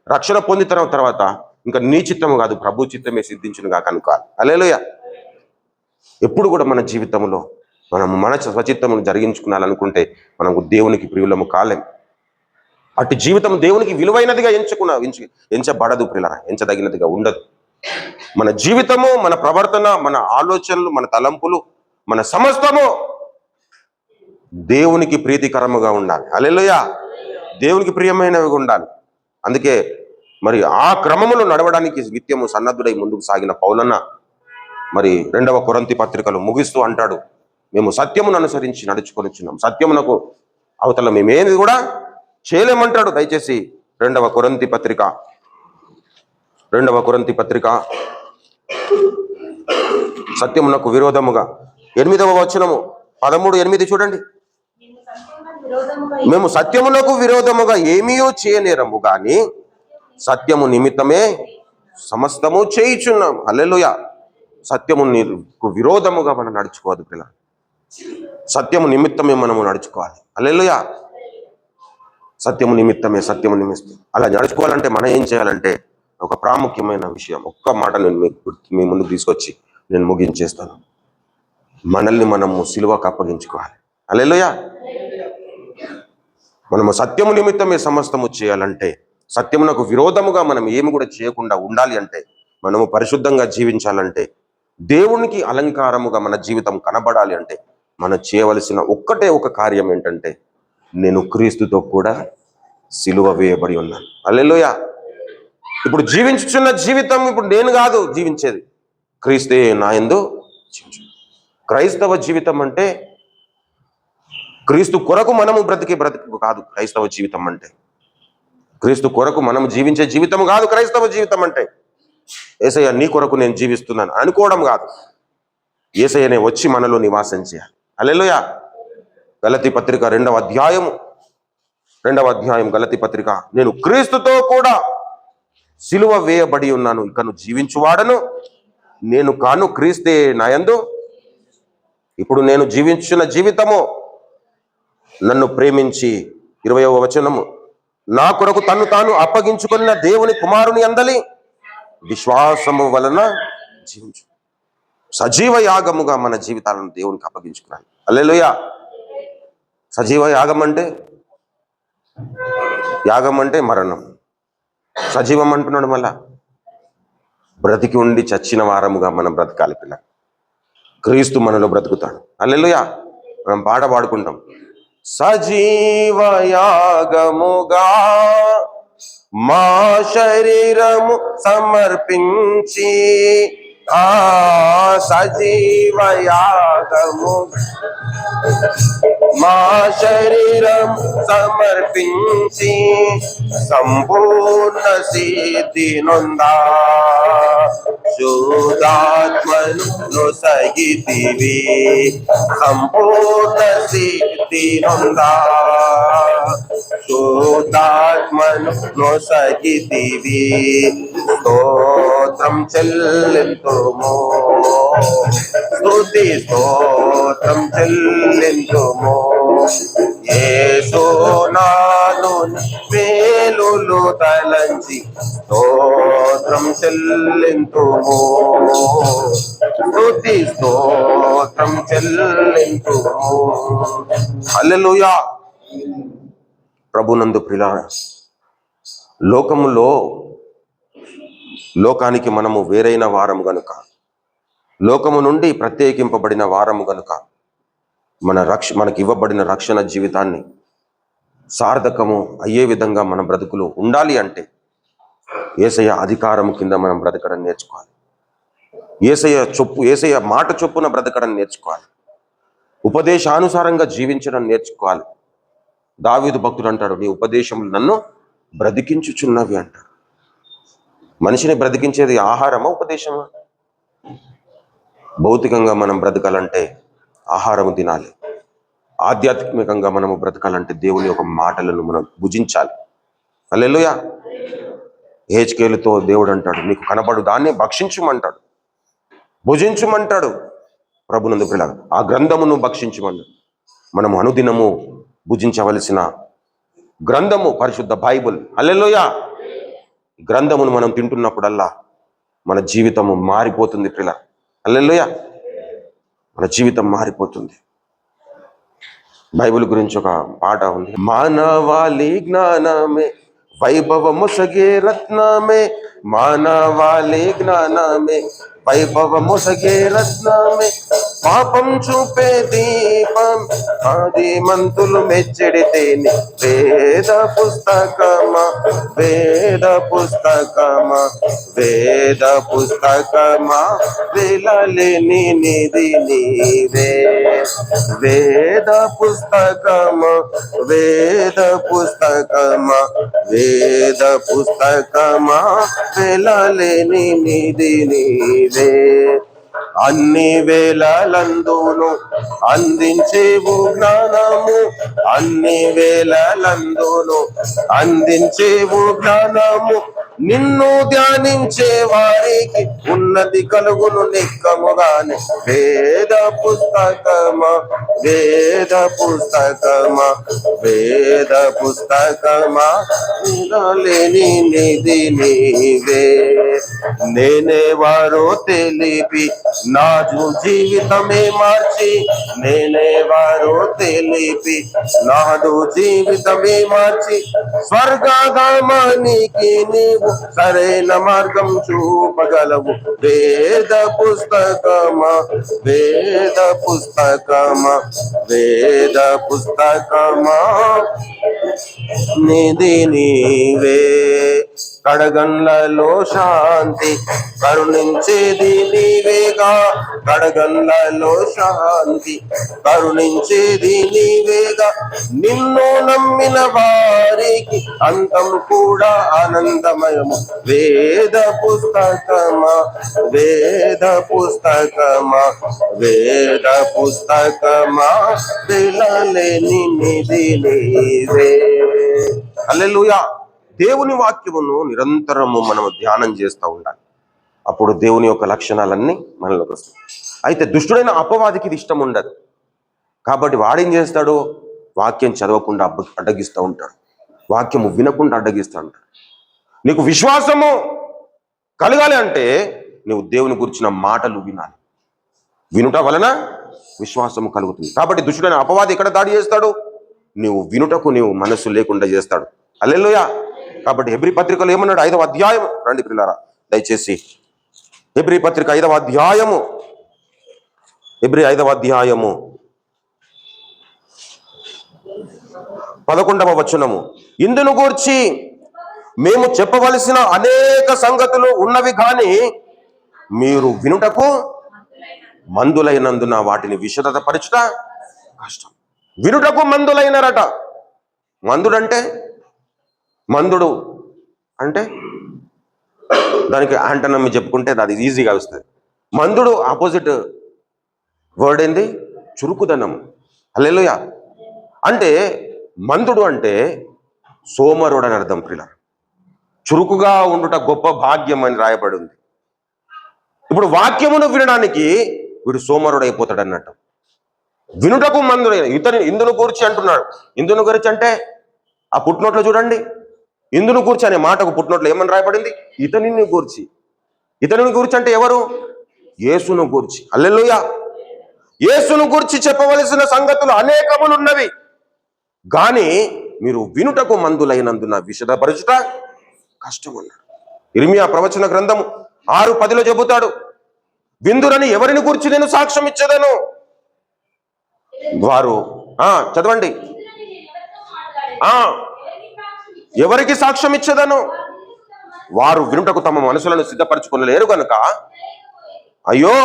Speaker 1: రక్షణ పొందిన తర్వాత ఇంకా నీ చిత్తము కాదు, ప్రభు చిత్తమే సిద్ధించును గాక అనుకోవాలి. హల్లెలూయా. ఎప్పుడు కూడా మన జీవితంలో మనము మన స్వచిత్తమును జరిగించుకున్నాలనుకుంటే మనకు దేవునికి ప్రియులము కాలేం. అటు జీవితం దేవునికి విలువైనదిగా ఎంచబడదు ప్రియులారా, ఎంచదగినదిగా ఉండదు. మన జీవితము, మన ప్రవర్తన, మన ఆలోచనలు, మన తలంపులు, మన సమస్తము దేవునికి ప్రీతికరముగా ఉండాలి. హల్లెలూయా. దేవునికి ప్రియమైనవి ఉండాలి. అందుకే మరి ఆ క్రమములో నడవడానికి నిత్యము సన్నద్ధుడై ముందుకు సాగిన పౌలన్న మరి 2వ కొరింథీ పత్రికలో ముగిస్తూ అంటాడు, మేము సత్యమును అనుసరించి నడుచుకొనిచున్నాం, సత్యమునకు అవతల మేమేది కూడా చేయలేమంటాడు. దయచేసి 2వ కొరింథీ పత్రిక సత్యమునకు విరోధముగా 8వ వచనము 13:8 చూడండి. మేము సత్యమునకు విరోధముగా ఏమీ చేయనేరము గాని సత్యము నిమిత్తమే సమస్తము చేయుచున్నాం. హల్లెలూయా. సత్యము విరోధముగా మనం నడుచుకోవద్దు పిల్ల. సత్యము నిమిత్తమే మనము నడుచుకోవాలి. హల్లెలూయా. సత్యము నిమిత్తమే. అలా నడుచుకోవాలంటే మనం ఏం చేయాలంటే, ఒక ప్రాముఖ్యమైన విషయం, ఒక్క మాట నేను మీ ముందుకు తీసుకొచ్చి నేను ముగించేస్తాను. మనల్ని మనము సిలువకు అప్పగించుకోవాలి. హల్లెలూయా. మనము సత్యము నిమిత్తమే సమస్తము చేయాలంటే, సత్యమునకు విరోధముగా మనం ఏమి కూడా చేయకుండా ఉండాలి అంటే, మనము పరిశుద్ధంగా జీవించాలంటే, దేవునికి అలంకారముగా మన జీవితం కనబడాలి అంటే మనం చేయవలసిన ఒక కార్యం ఏంటంటే, నేను క్రీస్తుతో కూడా సిలువ వేయబడి ఉన్నాను. హల్లెలూయా. ఇప్పుడు జీవించుచున్న జీవితం ఇప్పుడు నేను కాదు జీవించేది, క్రీస్తే నా యందు జీవించు. క్రైస్తవ జీవితం అంటే క్రీస్తు కొరకు మనము బ్రతుకు కాదు. క్రైస్తవ జీవితం అంటే క్రీస్తు కొరకు మనం జీవించే జీవితం కాదు. క్రైస్తవ జీవితం అంటే యేసయ్య నీ కొరకు నేను జీవిస్తున్నాను అనుకోవడం కాదు. యేసయ్యనే వచ్చి మనలో నివాసం చేయాలి. హల్లెలూయా. గలతీ పత్రిక 2వ అధ్యాయం గలతీ పత్రిక, నేను క్రీస్తుతో కూడా సిలువ వేయబడి ఉన్నాను, ఇకను జీవించువాడను నేను కాను, క్రీస్తే నా యందు. ఇప్పుడు నేను జీవించిన జీవితము నన్ను ప్రేమించి 20వ వచనము, నా కొరకు తన్ను తాను అప్పగించుకున్న దేవుని కుమారుని అందలి విశ్వాసము వలన జీవించు. సజీవ యాగముగా మన జీవితాలను దేవునికి అప్పగించుకున్నాను. హల్లెలూయా. సజీవ యాగం అంటే మరణం. సజీవం అంటున్నాడు మళ్ళా. బ్రతికి ఉండి చచ్చిన వారముగా మనం బ్రతకాలి పిల్ల. క్రీస్తు మనలో బ్రతుకుతాడు. హల్లెలూయా. మనం పాట పాడుకుంటాం, సజీవ యాగముగా మా శరీరము సమర్పించి, సజీవ యాగము మా శరీరం సమర్పించి సంపూర్ణ సిద్ధి నొందా శుద్ధాత్మను నొసగితివి, సంపూర్ణ సిద్ధి నొందా శుద్ధాత్మను నొసగితివి. స్తోత్రం చెల్లింతుము, స్తుతి స్తోత్రం చెల్లింతుము. యేసు నాను మేలులు తలంచి స్తోత్రం చెల్లింతుము, స్తుతి స్తోత్రం చెల్లింతుము. హల్లెలూయా. ప్రభునందు ప్రియులారా, లోకానికి మనము వేరైన వారము గనుక, లోకము నుండి ప్రత్యేకింపబడిన వారము గనుక, మనకి ఇవ్వబడిన రక్షణ జీవితాన్ని సార్థకము అయ్యే విధంగా మన బ్రతుకులు ఉండాలి అంటే యేసయ్య అధికారము కింద మనం బ్రతకడం నేర్చుకోవాలి. యేసయ్య మాట చొప్పున బ్రతకడం నేర్చుకోవాలి. ఉపదేశానుసారంగా జీవించడం నేర్చుకోవాలి. దావీదు భక్తుడు అంటాడు, నీ ఉపదేశములు నన్ను బ్రతికించుచున్నవి అంటాడు. మనిషిని బ్రతికించేది ఆహారమా, ఉపదేశమా? భౌతికంగా మనం బ్రతకాలంటే ఆహారము తినాలి. ఆధ్యాత్మికంగా మనము బ్రతకాలంటే దేవుని యొక్క మాటలను మనం భుజించాలి. హల్లెలూయా. హెచ్కేలుతో దేవుడు అంటాడు, నీకు కనబడు దాన్ని భక్షించుమంటాడు, భుజించుమంటాడు. ప్రభునందు ప్రియులారా, ఆ గ్రంథమును భక్షించుమన్నాడు. మనము అనుదినము భుజించవలసిన గ్రంథము పరిశుద్ధ బైబుల్. హల్లెలూయా. గ్రంథమును మనం తింటున్నప్పుడల్లా మన జీవితము మారిపోతుంది ప్రియులారా. హల్లెలూయా. మన జీవితం మారిపోతుంది. బైబిల్ గురించి ఒక పాట ఉంది, మానవాళి జ్ఞానమే వైభవము సగే రత్నమే, మానవాళి జ్ఞానమే వైభవము సగే రత్నమే, పాపం చూపే దీపం ఆది మంతులు మెచ్చడితేనే, వేద పుస్తకమా వేద పుస్తకమా వేద పుస్తకమా వేలలేని నిధి నీవే, వేద పుస్తకమా వేద పుస్తకమా వేద పుస్తకమా వేలలేని నిధి నీవే. అన్ని వేళలందును అందించేవు జ్ఞానము, అన్ని వేళలందును అందించేవు జ్ఞానము, నిన్ను ధ్యానించే వారికి ఉన్నతి కలుగును నిక్కముగానే. వేద పుస్తకమా వేద పుస్తకమా వేద పుస్తకమా లేని నిధి నీవే. నేనేవారో తెలిపి నాదు జీవితమే మార్చి, నేనేవారో తెలిపి నాదు జీవితమే మార్చి, స్వర్గగామానికి నీవు సరైన మార్గం చూపగలవు. వేద పుస్తకమా, వేద పుస్తకమా, వేద పుస్తకమా నిధి నీవే. కడగండ్లలో శాంతి కరుణించేది నీవేగా, కడగండ్లలో శాంతి కరుణించేది నీవేగా. నిన్ను నమ్మిన వారికి అంతం కూడా ఆనందమయము. వేద పుస్తకమా, వేద పుస్తకమా, వేద పుస్తకమా పిల్లలేని నిధి నీవే. హల్లెలూయా. దేవుని వాక్యమును నిరంతరము మనం ధ్యానం చేస్తూ ఉండాలి. అప్పుడు దేవుని యొక్క లక్షణాలన్నీ మనలోకి వస్తాయి. అయితే దుష్టుడైన అపవాదికి ఇది ఇష్టం ఉండదు. కాబట్టి వాడేం చేస్తాడు? వాక్యం చదవకుండా అడ్డగిస్తూ ఉంటాడు, వాక్యము వినకుండా అడ్డగిస్తూ ఉంటాడు. నీకు విశ్వాసము కలగాలి అంటే నువ్వు దేవుని గురించిన మాటలు వినాలి. వినుట వలన విశ్వాసము కలుగుతుంది. కాబట్టి దుష్టుడైన అపవాది ఎక్కడ దాడి చేస్తాడు? నువ్వు వినుటకు నీవు మనసు లేకుండా చేస్తాడు. హల్లెలూయా. కాబట్టి హెబ్రీ పత్రికలో ఏమన్నాడు? 5వ అధ్యాయం రండి పిల్లారా దయచేసి. హెబ్రీ పత్రిక 5వ అధ్యాయము, హెబ్రీ 5వ అధ్యాయము 11వ వచనము. ఇందును గూర్చి మేము చెప్పవలసిన అనేక సంగతులు ఉన్నవి కానీ మీరు వినుటకు మందులైనందున వాటిని విశదత పరచుట కష్టం. వినుటకు మందులైనరట. మందుడంటే, మందుడు అంటే దానికి యాంటనమ్ చెప్పుకుంటే అది ఈజీగా వస్తుంది. మందుడు ఆపోజిట్ వర్డ్ ఏంది? చురుకుదనం. హల్లెలూయా. అంటే మందుడు అంటే సోమరుడు అని అర్థం. ప్రియుల, చురుకుగా ఉండుట గొప్ప భాగ్యం అని రాయబడి ఉంది. ఇప్పుడు వాక్యమును వినడానికి వీడు సోమరుడు అయిపోతాడు అన్నట్టు. వినుటకు మందుడైన ఇందును గూర్చి అంటున్నాడు. ఇందును గురించి అంటే ఆ పుట్టినోట్లో చూడండి, ఇందును గూర్చి అనే మాటకు పుట్టినోట్లో ఏమని రాయబడింది? ఇతనిని గూర్చి. ఇతనిని గూర్చి అంటే ఎవరు? యేసును గూర్చి. హల్లెలూయా. యేసును గూర్చి చెప్పవలసిన సంగతులు అనేకములు ఉన్నవి కానీ మీరు వినుటకు మందులైనందున విశదపరచుట కష్టం అన్నాడు. ఇర్మియా ప్రవచన గ్రంథము 6:10 చెబుతాడు, విందురని ఎవరిని గురించి నేను సాక్ష్యం ఇచ్చేదను. వారు చదవండి. ఎవరికి సాక్ష్యం ఇచ్చేదను? వారు వినుటకు తమ మనసులను సిద్ధపరచుకొనలేరు గనుక అయ్యో.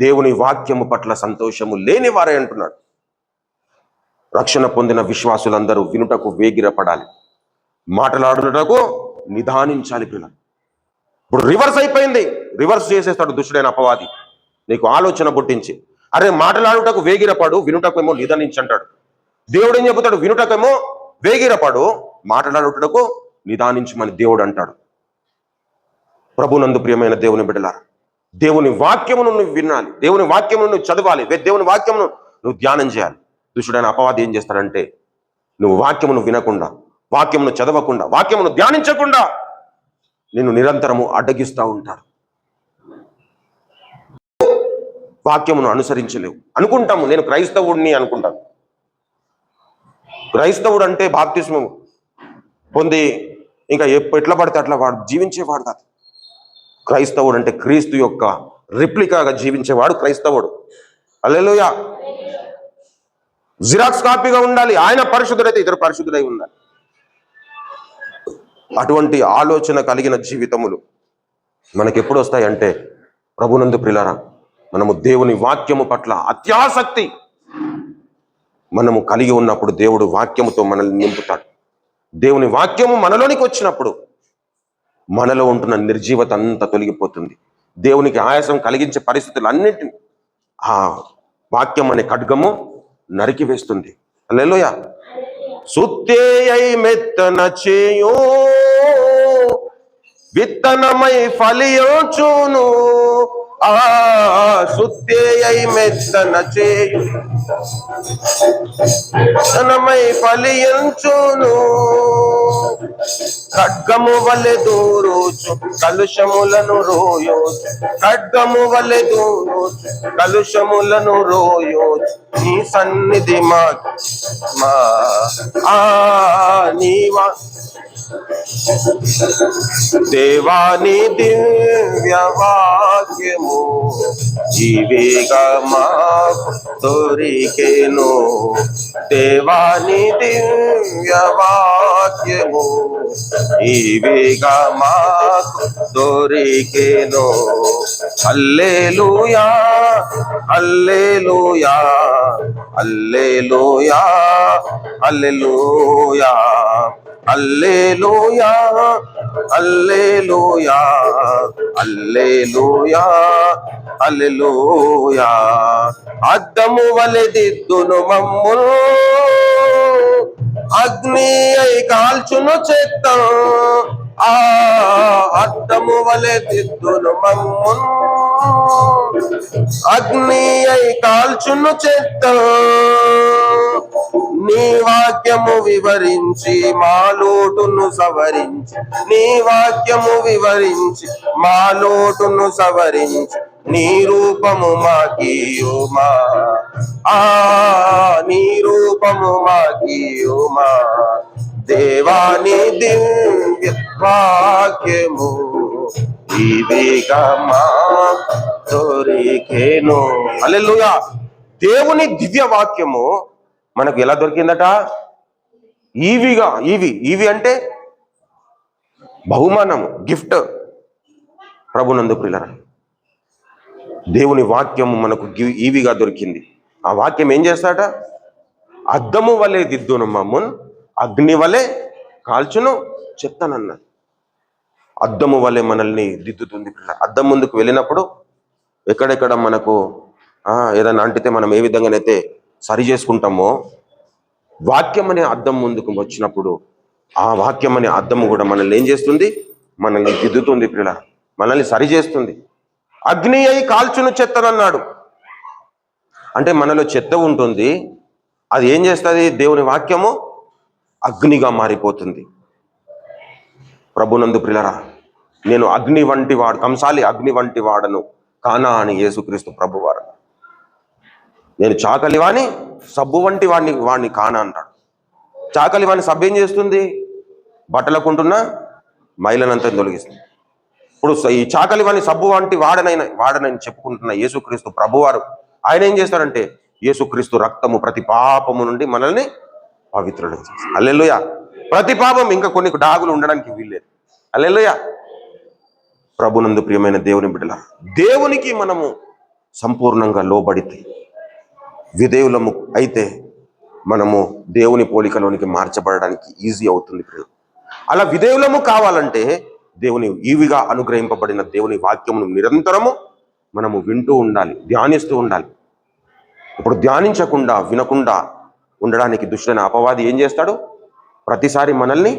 Speaker 1: దేవుని వాక్యము పట్ల సంతోషము లేని వారే అంటున్నాడు. రక్షణ పొందిన విశ్వాసులందరూ వినుటకు వేగిరపడాలి, మాట్లాడుటకు నిదానించాలి. పిల్లలు ఇప్పుడు రివర్స్ అయిపోయింది. రివర్స్ చేసేస్తాడు దుష్టుడైన అపవాది నీకు ఆలోచన పుట్టించి. అరే మాట్లాడుటకు వేగిరపడు, వినుటకేమో నిదానించంటాడు. దేవుడు ఏం చెబుతాడు? వినుటకేమో వేగిరపడు, మాట్లాడుటకు నిదానించమని దేవుడు అంటాడు. ప్రభునందు ప్రియమైన దేవుని బిడ్డలారా, దేవుని వాక్యమును నువ్వు వినాలి, దేవుని వాక్యమును నువ్వు చదవాలి, దేవుని వాక్యమును నువ్వు ధ్యానం చేయాలి. దుష్టుడైన అపవాది ఏం చేస్తాడంటే నువ్వు వాక్యమును వినకుండా, వాక్యమును చదవకుండా, వాక్యమును ధ్యానించకుండా నిన్ను నిరంతరము అడ్డగిస్తూ ఉంటాడు. వాక్యమును అనుసరించలేవు. అనుకుంటాము నేను క్రైస్తవుడిని అనుకుంటాను. క్రైస్తవుడు అంటే బాప్తిస్మం పొంది ఇంకా ఎట్లా పడితే అట్లా వాడు జీవించేవాడు కాదు. క్రైస్తవుడు అంటే క్రీస్తు యొక్క రిప్లికాగా జీవించేవాడు క్రైస్తవుడు. హల్లెలూయా. జిరాక్స్ కాపీగా ఉండాలి. ఆయన పరిశుద్ధుడైతే ఇతరు పరిశుద్ధుడై ఉండాలి. అటువంటి ఆలోచన కలిగిన జీవితములు మనకి ఎప్పుడు వస్తాయంటే ప్రభునందు ప్రియులారా, మనము దేవుని వాక్యము పట్ల అత్యాసక్తి మనము కలిగి ఉన్నప్పుడు దేవుడు వాక్యముతో మనల్ని నింపుతాడు. దేవుని వాక్యము మనలోనికి వచ్చినప్పుడు మనలో ఉంటున్న నిర్జీవత అంతా తొలగిపోతుంది. దేవునికి ఆయాసం కలిగించే పరిస్థితులు అన్నింటినీ ఆ వాక్యం అనే ఖడ్గము నరికి వేస్తుంది. హల్లెలూయా. సుత్తేయై మెత్తన చేయు, విత్తనమై ఫలించును. సుత్తేయై మెత్తన చేయు, విత్తనమై ఫలించును. ఖడ్గము వలె దూరుచు కలుషములను రోయోచు, ఖడ్గము వలె దూరుచు కలుషములను రోయోచు, నీ సన్నిధి మా నీవా దేవాని దివ్య వాక్యము జీవేగా మాకు దొరికెను, దేవాని దివ్య వాక్యము జీవేగా మాకు దొరికెను. హల్లెలూయా హల్లెలూయా హల్లెలూయా హల్లెలూయా హల్లెలూయా హల్లెలూయా హల్లెలూయా హల్లెలూయా. అద్దము వలె దిద్దును మమ్మును, అగ్ని అయి కాల్చును చెత్త, అద్దము వలె దిద్దును మమ్మును, అగ్ని అయి కాల్చును చెత్త. నీ వాక్యము వివరించి మా లోటును సవరించి, నీ వాక్యము వివరించి మా లోటును సవరించి, నీ రూపము మాకియుమా, నీ రూపము మాకియుమా, దేవాని దివ్య వాక్యము ఇదిగా మా దొరికెను. హల్లెలూయా. దేవుని దివ్య వాక్యము మనకు ఎలా దొరికిందట? ఈవి అంటే బహుమానము, గిఫ్ట్. ప్రభునందు ప్రియులారా, దేవుని వాక్యము మనకు ఈవిగా దొరికింది. ఆ వాక్యం ఏం చేస్తాట? అద్దము వలె దిద్దును మమ్మున్, అగ్ని వలె కాల్చును చెత్తనన్నది. అద్దము వలె మనల్ని దిద్దుతుంది. అద్దం ముందుకు వెళ్ళినప్పుడు ఎక్కడెక్కడ మనకు ఏదైనా అంటితే మనం ఏ విధంగానైతే సరి చేసుకుంటామో, వాక్యం అనే అద్దం ముందుకు వచ్చినప్పుడు ఆ వాక్యం అనే అద్దము కూడా మనల్ని ఏం చేస్తుంది? మనల్ని దిద్దుతుంది ప్రియుల, మనల్ని సరి చేస్తుంది. అగ్ని అయి కాల్చును చెత్తనన్నాడు అంటే మనలో చెత్త ఉంటుంది, అది ఏం చేస్తుంది? దేవుని వాక్యము అగ్నిగా మారిపోతుంది. ప్రభునందు ప్రియులరా, నేను అగ్ని వంటి వాడు, కంసాలి అగ్ని వంటి వాడను కానా అని యేసుక్రీస్తు ప్రభువారు. నేను చాకలివాణి సబ్బు వంటి వాడిని కానా అంటాడు. చాకలివాణి సబ్బు ఏం చేస్తుంది? బట్టలకుంటున్న మైలనంతా తొలగిస్తుంది. ఇప్పుడు ఈ చాకలివాణి సబ్బు వంటి వాడనని చెప్పుకుంటున్న యేసుక్రీస్తు ప్రభువారు ఆయన ఏం చేస్తారంటే, యేసుక్రీస్తు రక్తము ప్రతి పాపము నుండి మనల్ని పవిత్రుడు చేస్తారు. హల్లెలూయా. ప్రతి పాపం, ఇంకా కొన్ని డాగులు ఉండడానికి వీల్లేదు. హల్లెలూయా. ప్రభునందు ప్రియమైన దేవుని బిడ్డల, దేవునికి మనము సంపూర్ణంగా లోబడితే, విధేయులము అయితే మనము దేవుని పోలికలోనికి మార్చబడడానికి ఈజీ అవుతుంది. అలా విధేయులము కావాలంటే దేవుని ఈవిగా అనుగ్రహింపబడిన దేవుని వాక్యమును నిరంతరము మనము వింటూ ఉండాలి, ధ్యానిస్తూ ఉండాలి. ఇప్పుడు ధ్యానించకుండా వినకుండా ఉండడానికి దుష్టుడైన అపవాది ఏం చేస్తాడు? ప్రతిసారి మనల్ని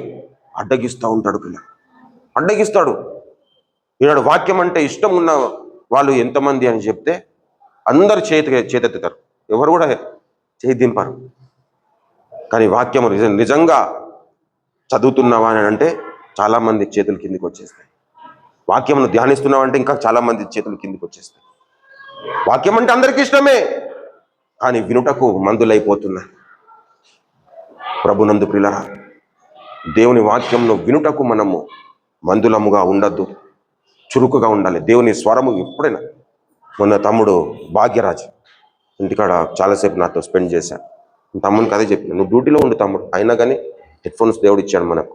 Speaker 1: అడ్డగిస్తూ ఉంటాడు. అడ్డగిస్తాడు. ఈనాడు వాక్యం అంటే ఇష్టం ఉన్న వాళ్ళు ఎంతమంది అని చెప్తే అందరు చేతెత్తుతారు, ఎవరు కూడా చేయి దింపారు. కానీ వాక్యము నిజంగా చదువుతున్నావా అని అంటే చాలామంది చేతులు కిందికి వచ్చేస్తాయి. వాక్యమును ధ్యానిస్తున్నావంటే ఇంకా చాలామంది చేతులు కిందికి వచ్చేస్తాయి. వాక్యం అంటే అందరికీ ఇష్టమే, కానీ వినుటకు మందులైపోతున్నారు. ప్రభునందు ప్రియులారా, దేవుని వాక్యంను వినుటకు మనము మందులముగా ఉండద్దు, చురుకుగా ఉండాలి. దేవుని స్వరము ఎప్పుడైనా. మొన్న తమ్ముడు భాగ్యరాజ్ ఇంటికాడ చాలాసేపు నాతో స్పెండ్ చేశాను. తమ్మునికి అదే చెప్పిన, నువ్వు డ్యూటీలో ఉండు తమ్ముడు, అయినా కానీ హెడ్ఫోన్స్ దేవుడు ఇచ్చాడు, మనకు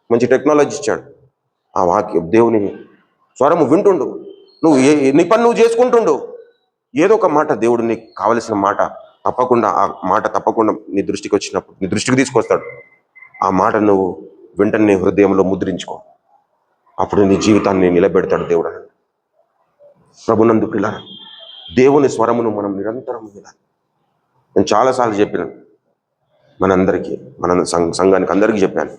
Speaker 1: మంచి టెక్నాలజీ ఇచ్చాడు. ఆ వాక్యం దేవుని స్వరము వింటుండు, నువ్వు నీ పని నువ్వు చేసుకుంటుండు. ఏదో ఒక మాట దేవుడు నీకు కావలసిన మాట తప్పకుండా, ఆ మాట తప్పకుండా నీ దృష్టికి వచ్చినప్పుడు నీ దృష్టికి తీసుకొస్తాడు. ఆ మాట నువ్వు వెంటనే హృదయంలో ముద్రించుకో, అప్పుడు నీ జీవితాన్ని నిలబెడతాడు దేవుడు. ప్రభునందు పిల్లల, దేవుని స్వరమును మనం నిరంతరం వినాలి. నేను చాలాసార్లు చెప్పినాను మనందరికీ, మన సంఘానికి అందరికీ చెప్పాను.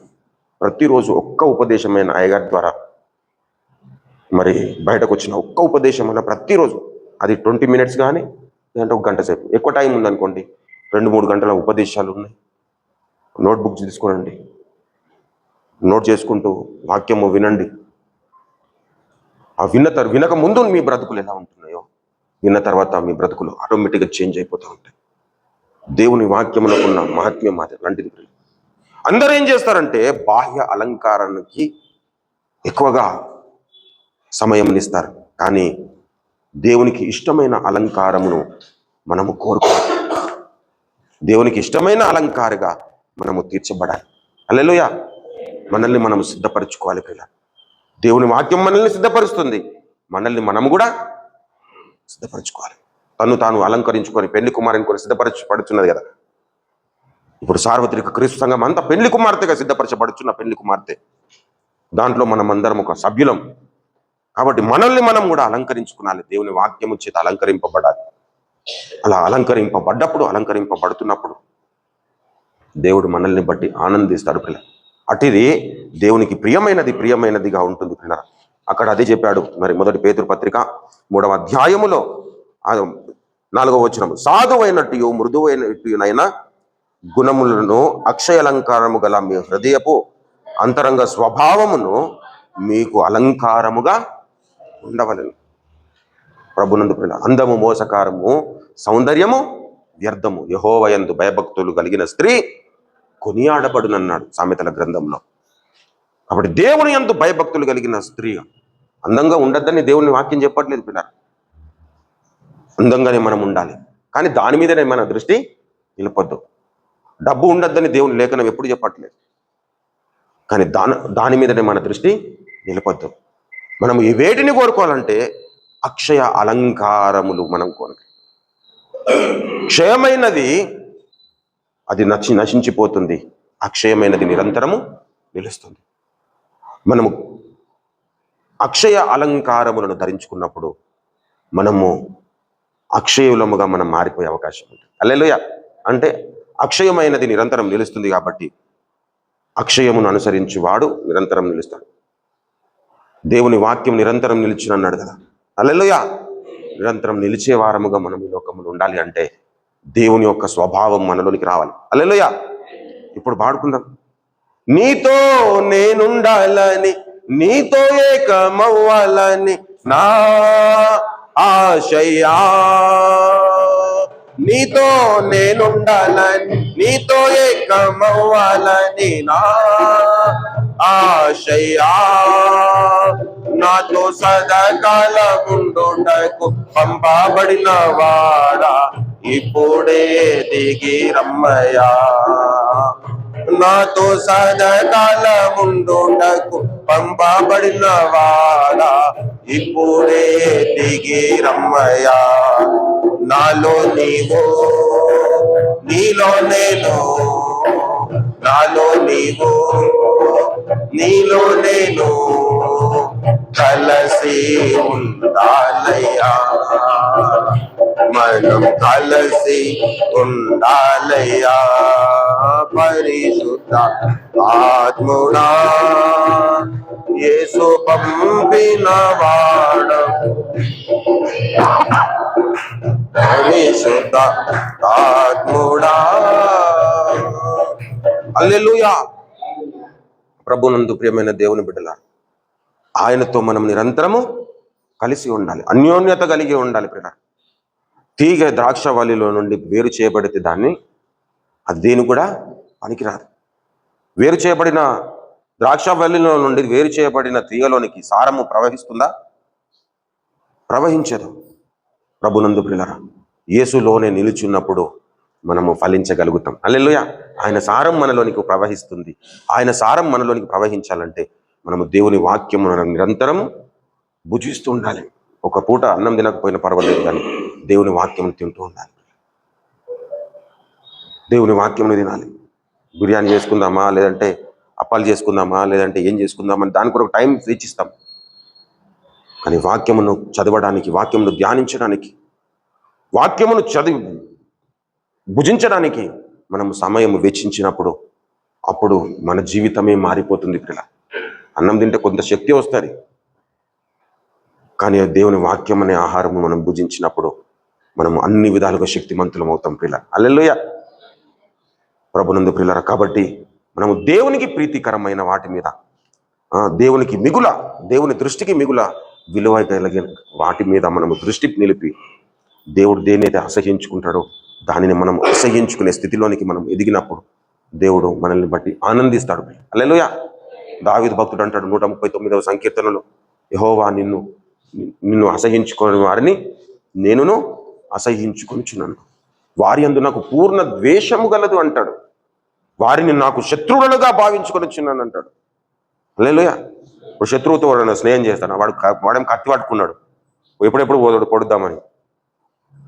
Speaker 1: ప్రతిరోజు ఒక్క ఉపదేశమైన అయ్యగారి ద్వారా మరి బయటకు వచ్చిన ఒక్క ఉపదేశం అన్న ప్రతిరోజు, అది 20 minutes కానీ లేదంటే 1 గంట సేపు, ఎక్కువ టైం ఉందనుకోండి 2-3 గంటల ఉపదేశాలు ఉన్నాయి. నోట్బుక్స్ తీసుకోనండి, నోట్ చేసుకుంటూ వాక్యము వినండి. ఆ వినక ముందు మీ బ్రతుకులు ఎలా ఉంటున్నాయో విన్న తర్వాత మీ బ్రతుకులు ఆటోమేటిక్గా చేంజ్ అయిపోతూ ఉంటాయి. దేవుని వాక్యములకు ఉన్న మహాత్మ్యం లాంటిది. అందరూ ఏం చేస్తారంటే బాహ్య అలంకారానికి ఎక్కువగా సమయం ఇస్తారు, కానీ దేవునికి ఇష్టమైన అలంకారమును మనము కోరుకోవాలి. దేవునికి ఇష్టమైన అలంకారగా మనము తీర్చబడాలి. హల్లెలూయా. మనల్ని మనం సిద్ధపరచుకోవాలి పిల్ల. దేవుని వాక్యం మనల్ని సిద్ధపరుస్తుంది, మనల్ని మనము కూడా సిద్ధపరచుకోవాలి. తాను అలంకరించుకొని పెళ్లి కుమారుని కూడా సిద్ధపరచబడుతున్నది కదా. ఇప్పుడు సార్వత్రిక క్రీస్తు సంఘం అంతా పెళ్లి కుమార్తెగా సిద్ధపరచబడుతున్న పెళ్లి కుమార్తె. దాంట్లో మనం అందరం ఒక సభ్యులం కాబట్టి మనల్ని మనం కూడా అలంకరించుకోవాలి. దేవుని వాక్యము చేత అలంకరింపబడాలి. అలా అలంకరింపబడుతున్నప్పుడు దేవుడు మనల్ని బట్టి ఆనందిస్తాడు పిల్ల. అటుది దేవునికి ప్రియమైనదిగా ఉంటుంది పిల్ల. అక్కడ అదే చెప్పాడు. మరి 1 పేతురు పత్రిక 3వ అధ్యాయములో 4వ వచనం, సాధువైనట్టు మృదువైనట్టునైన గుణములను అక్షయాలంకారము గల మీ హృదయపు అంతరంగ స్వభావమును మీకు అలంకారముగా ఉండవలెను. ప్రభునందు పిల్ల. అందము మోసకారము, సౌందర్యము వ్యర్థము, యెహోవాయందు భయభక్తులు కలిగిన స్త్రీ కొనియాడబడునన్నాడు సామెతల గ్రంథంలో. కాబట్టి దేవుని యందు భయభక్తులు కలిగిన స్త్రీ అందంగా ఉండద్దని దేవుని వాక్యం చెప్పట్లేదు పిల్ల. అందంగానే మనం ఉండాలి, కానీ దాని మీదనే మన దృష్టి నిలపొద్దు. డబ్బు ఉండద్దని దేవుని లేఖనం ఎప్పుడు చెప్పట్లేదు, కానీ దాని మీదనే మన దృష్టి నిలపొద్దు. మనం ఈ వేటిని కోరుకోవాలంటే అక్షయ అలంకారములు మనం కోరుకు. క్షయమైనది అది నశించిపోతుంది, అక్షయమైనది నిరంతరము నిలుస్తుంది. మనము అక్షయ అలంకారములను ధరించుకున్నప్పుడు మనము అక్షయులముగా మనం మారిపోయే అవకాశం ఉంటుంది. హల్లెలూయా. అంటే అక్షయమైనది నిరంతరం నిలుస్తుంది కాబట్టి అక్షయమును అనుసరించి వాడు నిరంతరం నిలుస్తాడు. దేవుని వాక్యం నిరంతరం నిలిచినన్నాడు కదా. హల్లెలూయా. నిరంతరం నిలిచే వారముగా మనం ఈ లోకములో ఉండాలి అంటే దేవుని యొక్క స్వభావం మనలోనికి రావాలి. హల్లెలూయా. ఇప్పుడు పాడుకుందాం. నీతో నేనుండాలని, నీతో ఏకమవ్వాలని నా ఆశయా. నీతో నేనుండాలని, నీతో ఏకమవ్వాలని నా ఆశయా. నాతో సదాకాలముండుటకు పంపబడిన వాడా ఇప్పుడే దిగి రమ్మయ్యా. నాతో సదాకాలముండుటకు పంపబడిన వాడా ఇప్పుడే దిగి రమ్మయ్యా. నాలో నీవు, నీలో నేను, నాలో నీవు, నీలో నేను కలసి ఉండాలయ్యా. మనం కలసి ఉండాలయ్యా. పరిశుద్ధ ఆత్ముడా యేసు పంపిన వాడవు, పరిశుద్ధ ఆత్ముడా. హల్లెలూయా. ప్రభునందు ప్రియమైన దేవుని బిడ్డలారా, ఆయనతో మనం నిరంతరము కలిసి ఉండాలి, అన్యోన్యత కలిగి ఉండాలి. ప్రియులారా, తీగ ద్రాక్షవల్లిలో నుండి వేరు చేయబడితే అది దేని కూడా పనికిరాదు. వేరు చేయబడిన ద్రాక్షవల్లిలో నుండి వేరు చేయబడిన తీగలోనికి సారము ప్రవహిస్తుందా? ప్రవహించదు. ప్రభునందు ప్రియులారా, యేసులోనే నిలుచున్నప్పుడు మనము ఫలించగలుగుతాం. హల్లెలూయా. ఆయన సారం మనలోనికి ప్రవహిస్తుంది. ఆయన సారం మనలోనికి ప్రవహించాలంటే మనము దేవుని వాక్యము నిరంతరం భుజిస్తూ ఉండాలి. ఒక పూట అన్నం తినకపోయినా పర్వాలేదు, కానీ దేవుని వాక్యం తింటూ ఉండాలి. దేవుని వాక్యం తినాలి. బిర్యానీ చేసుకుందామా, లేదంటే అప్పాలు చేసుకుందామా, లేదంటే ఏం చేసుకుందామని దానికి ఒక టైం వెచ్చిస్తాం. కానీ వాక్యమును చదవడానికి, వాక్యమును ధ్యానించడానికి, వాక్యమును భుజించడానికి మనము సమయం వెచ్చించినప్పుడు అప్పుడు మన జీవితమే మారిపోతుంది. పిల్ల, అన్నం తింటే కొంత శక్తి వస్తుంది, కానీ దేవుని వాక్యం అనే ఆహారము మనం భుజించినప్పుడు మనము అన్ని విధాలుగా శక్తిమంతులం అవుతాం. పిల్ల, హల్లెలూయా. ప్రభునందు ప్రియులారా, కాబట్టి మనము దేవునికి ప్రీతికరమైన వాటి మీద, దేవునికి మిగుల, దేవుని దృష్టికి మిగుల విలువ కలిగిన వాటి మీద మనము దృష్టికి నిలిపి, దేవుడు దేనైతే అసహ్యించుకుంటాడో దానిని మనం అసహ్యించుకునే స్థితిలోనికి మనం ఎదిగినప్పుడు దేవుడు మనల్ని బట్టి ఆనందిస్తాడు. హల్లెలూయా. దావీదు భక్తుడు అంటాడు 139వ సంకీర్తనలో, యెహోవా నిన్ను అసహ్యించుకునే వారిని నేనును అసహ్యించుకొనుచున్నాను, వారి యందు నాకు పూర్ణ ద్వేషము గలదు అంటాడు. వారిని నాకు శత్రువులుగా భావించుకొనుచున్నాను అంటాడు. హల్లెలూయా. ఇప్పుడు శత్రువుతో వాడు స్నేహం చేస్తాను, వాడేం కత్తి పట్టుకున్నాడు, ఎప్పుడెప్పుడు పొడుద్దామని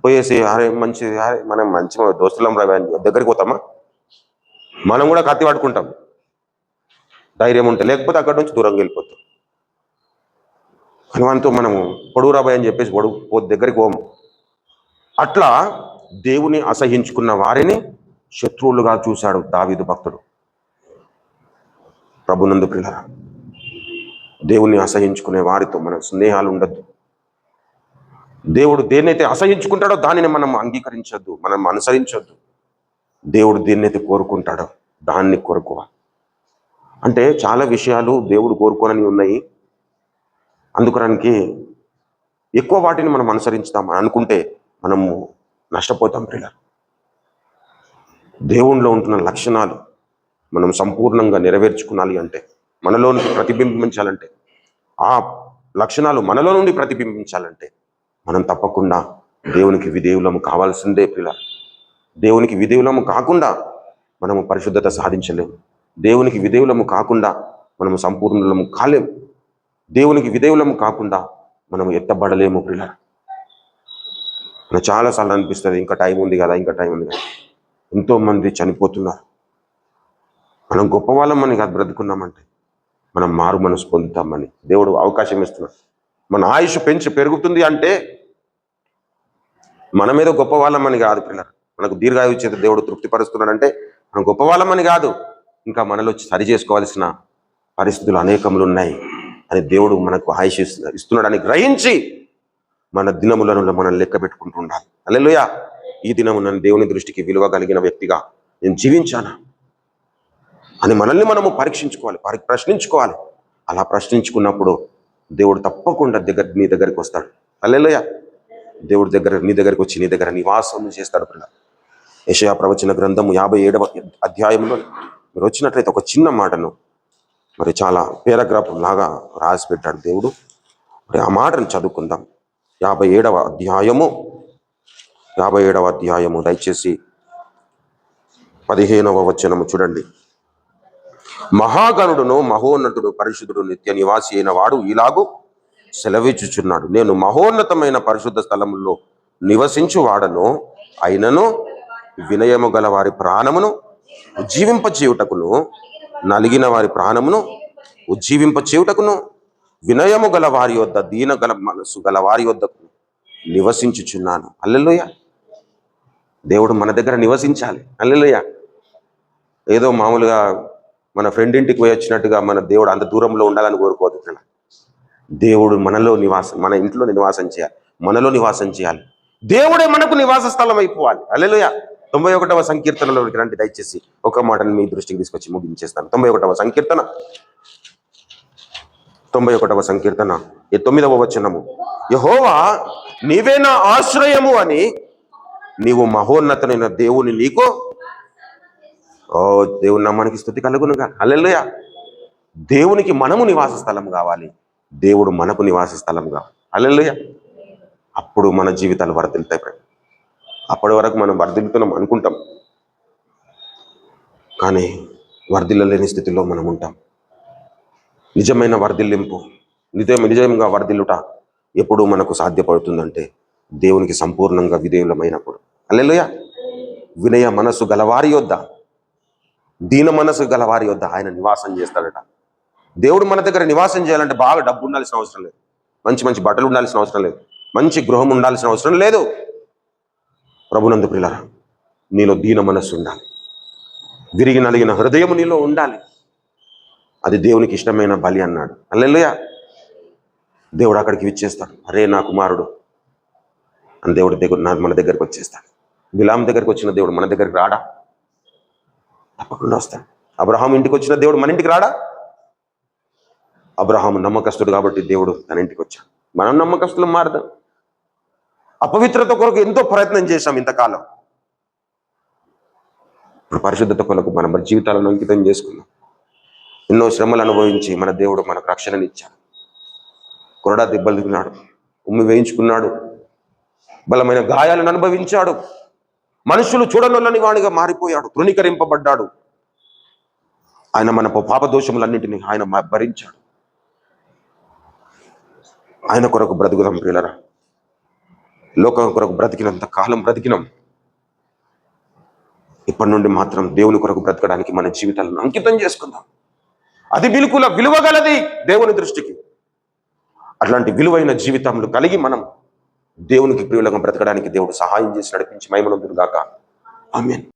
Speaker 1: పోయేసి, అరే మంచిది, అరే మనం మంచి దోస్తులం రా దగ్గరికి పోతామా? మనం కూడా కత్తి పట్టుకుంటాం, ధైర్యం ఉంటే. లేకపోతే అక్కడి నుంచి దూరంగా వెళ్ళిపోతాం. హనుమంతో మనము పొడుగు రాబాయ్ అని చెప్పేసి దగ్గరికి పోము. అట్లా దేవుని అసహించుకున్న వారిని శత్రువులుగా చూశాడు దావీదు భక్తుడు. ప్రభునందు ప్రియులారా, దేవుని అసహించుకునే వారితో మన స్నేహాలు ఉండద్దు. దేవుడు దేన్నైతే అసహించుకుంటాడో దానిని మనం అంగీకరించొద్దు, మనం అనుసరించొద్దు. దేవుడు దేన్నైతే కోరుకుంటాడో దాన్ని కోరుకోవాలి. అంటే చాలా విషయాలు దేవుడు కోరుకోనని ఉన్నాయి, అందుకడానికి ఎక్కువ వాటిని మనం అనుసరించుదాం అనుకుంటే మనము నష్టపోతాం. ప్రియులారా, దేవునిలో ఉంటున్న లక్షణాలు మనం సంపూర్ణంగా నెరవేర్చుకోవాలి అంటే, మనలోనికి ప్రతిబింబించాలంటే, ఆ లక్షణాలు మనలో నుండి ప్రతిబింబించాలంటే మనం తప్పకుండా దేవునికి విధేయులము కావాల్సిందే. ప్రియులారా, దేవునికి విధేయులము కాకుండా మనము పరిశుద్ధత సాధించలేము. దేవునికి విధేయులము కాకుండా మనము సంపూర్ణులము కాలేము. దేవునికి విధేయులము కాకుండా మనము ఎత్తబడలేము. ప్రియులారా, నాకు చాలాసార్లు అనిపిస్తుంది, ఇంకా టైం ఉంది కదా, ఇంకా టైం ఉంది కదా. ఎంతోమంది చనిపోతున్నారు. మనం గొప్ప వాళ్ళమని కాదు బ్రతుకున్నామంటే, మనం మారు మనసు పొందుతామని దేవుడు అవకాశం ఇస్తున్నాడు. మన ఆయుష్ పెరుగుతుంది అంటే మనమేదో గొప్ప వాళ్ళమని కాదు. పిల్లలు, మనకు దీర్ఘాయువు చేత దేవుడు తృప్తిపరుస్తున్నాడంటే మనం గొప్ప వాళ్ళమని కాదు, ఇంకా మనలో సరి చేసుకోవాల్సిన పరిస్థితులు అనేకములు ఉన్నాయి అని దేవుడు మనకు ఆయుష్ ఇస్తున్నాడని గ్రహించి మన దినములను మనం లెక్క పెట్టుకుంటూ ఉండాలి. హల్లెలూయా. ఈ దినము నన్ను దేవుని దృష్టికి విలువ కలిగిన వ్యక్తిగా నేను జీవించానా అని మనల్ని మనము పరీక్షించుకోవాలి, ప్రశ్నించుకోవాలి. అలా ప్రశ్నించుకున్నప్పుడు దేవుడు తప్పకుండా నీ దగ్గరికి వస్తాడు. హల్లెలూయా. దేవుడి నీ దగ్గరికి వచ్చి నీ దగ్గర నివాసం చేస్తాడు. పిల్ల, యెషయా ప్రవచన గ్రంథము 57వ అధ్యాయంలో మీరు వచ్చినట్లయితే ఒక చిన్న మాటను మరి చాలా పేరాగ్రాఫ్ లాగా రాసి పెట్టాడు దేవుడు. మరి ఆ మాటను చదువుకుందాం. 57వ అధ్యాయము దయచేసి 15వ వచనము చూడండి. మహాగణుడును మహోన్నతుడు పరిశుద్ధుడు నిత్య నివాసి అయిన వాడు ఇలాగూ సెలవిచ్చుచున్నాడు, నేను మహోన్నతమైన పరిశుద్ధ స్థలములో నివసించు వాడను, అయినను వినయము గల వారి ప్రాణమును ఉజ్జీవింపచేయుటకును, నలిగిన వారి ప్రాణమును ఉజ్జీవింపచేయుటకును, వినయము గల వారి వద్ద, దీన గల మనసు గల వారి వద్దకు నివసించుచున్నాను. హల్లెలూయా. దేవుడు మన దగ్గర నివసించాలి. హల్లెలూయా. ఏదో మామూలుగా మన ఫ్రెండ్ ఇంటికి పోయి వచ్చినట్టుగా మన దేవుడు అంత దూరంలో ఉండాలని కోరుకోవద్దు. దేవుడు మన ఇంట్లో నివాసం చేయాలి, మనలో నివాసం చేయాలి. దేవుడే మనకు నివాస స్థలం అయిపోవాలి. హల్లెలూయా. 91వ సంకీర్తనలోకి రండి దయచేసి. ఒక మాటను మీ దృష్టికి తీసుకొచ్చి ముగించేస్తాను. 91వ సంకీర్తన 9వ వచనము. యెహోవా నీవే నా ఆశ్రయము అని నీవు మహోన్నతమైన దేవుని నీకు, దేవుని నామానికి స్తుతి కలుగునుగా. హల్లెలూయా. దేవునికి మనము నివాస స్థలం కావాలి, దేవుడు మనకు నివాస స్థలం కావాలి. హల్లెలూయా. అప్పుడు మన జీవితాలు వర్ధిల్లుతాయి. అప్పటి వరకు మనం వర్ధిల్లుతున్నాం అనుకుంటాం, కానీ వర్ధిల్లలేని స్థితిలో మనం ఉంటాం. నిజమైన వర్ధిల్లింపు, నిజంగా వర్ధిల్లుట ఎప్పుడు మనకు సాధ్యపడుతుందంటే దేవునికి సంపూర్ణంగా విధేయులమైనప్పుడు. హల్లెలూయా. వినయ మనసు గలవారి యొద్ద, దీన మనసు గలవారి యొద్ద ఆయన నివాసం చేస్తాడట. దేవుడు మన దగ్గర నివాసం చేయాలంటే బాగా డబ్బు ఉండాల్సిన అవసరం లేదు, మంచి బట్టలు ఉండాల్సిన అవసరం లేదు, మంచి గృహం ఉండాల్సిన అవసరం లేదు. ప్రభునందు ప్రియులారా, నీలో దీన మనస్సు ఉండాలి, విరిగి నలిగిన హృదయము నీలో ఉండాలి. అది దేవునికి ఇష్టమైన బలి అన్నాడు. హల్లెలూయా. దేవుడు అక్కడికి విచ్చేస్తాడు. అరే నా కుమారుడు అని దేవుడి మన దగ్గరికి వచ్చేస్తాడు. బిలాము దగ్గరికి వచ్చిన దేవుడు మన దగ్గరికి రాడా? తప్పకుండా వస్తాడు. అబ్రహాం ఇంటికి వచ్చిన దేవుడు మన ఇంటికి రాడా? అబ్రహాము నమ్మకస్తుడు కాబట్టి దేవుడు తన ఇంటికి వచ్చాడు. మనం నమ్మకస్తులు మారదాం. అపవిత్రత కొరకు ఎంతో ప్రయత్నం చేశాం ఇంతకాలం. ఇప్పుడు పరిశుద్ధత కొరకు మన జీవితాలను అంకితం చేసుకున్నాం. ఎన్నో శ్రమలు అనుభవించి మన దేవుడు మనకు రక్షణనిచ్చాడు. కొరడా దెబ్బలు తిన్నాడు, ఉమ్మి వేయించుకున్నాడు, బలమైన గాయాలను అనుభవించాడు. మనుషులు చూడనొల్లని వాడిగా మారిపోయాడు, తృణీకరింపబడ్డాడు. ఆయన మన పాపదోషములన్నింటినీ ఆయన భరించాడు. ఆయన కొరకు బ్రతుకుదాం ప్రియులరా. లోకం కొరకు బ్రతికినంత కాలం బ్రతికినాం. ఇప్పటి నుండి మాత్రం దేవుని కొరకు బ్రతకడానికి మన జీవితాలను అంకితం చేసుకుందాం. అది బిల్కుల విలువగలది దేవుని దృష్టికి. అట్లాంటి విలువైన జీవితంలో కలిగి మనం దేవునికి ప్రియులుగా బ్రతకడానికి దేవుడు సహాయం చేసి నడిపించి మహిమనందును గాక. ఆమేన్.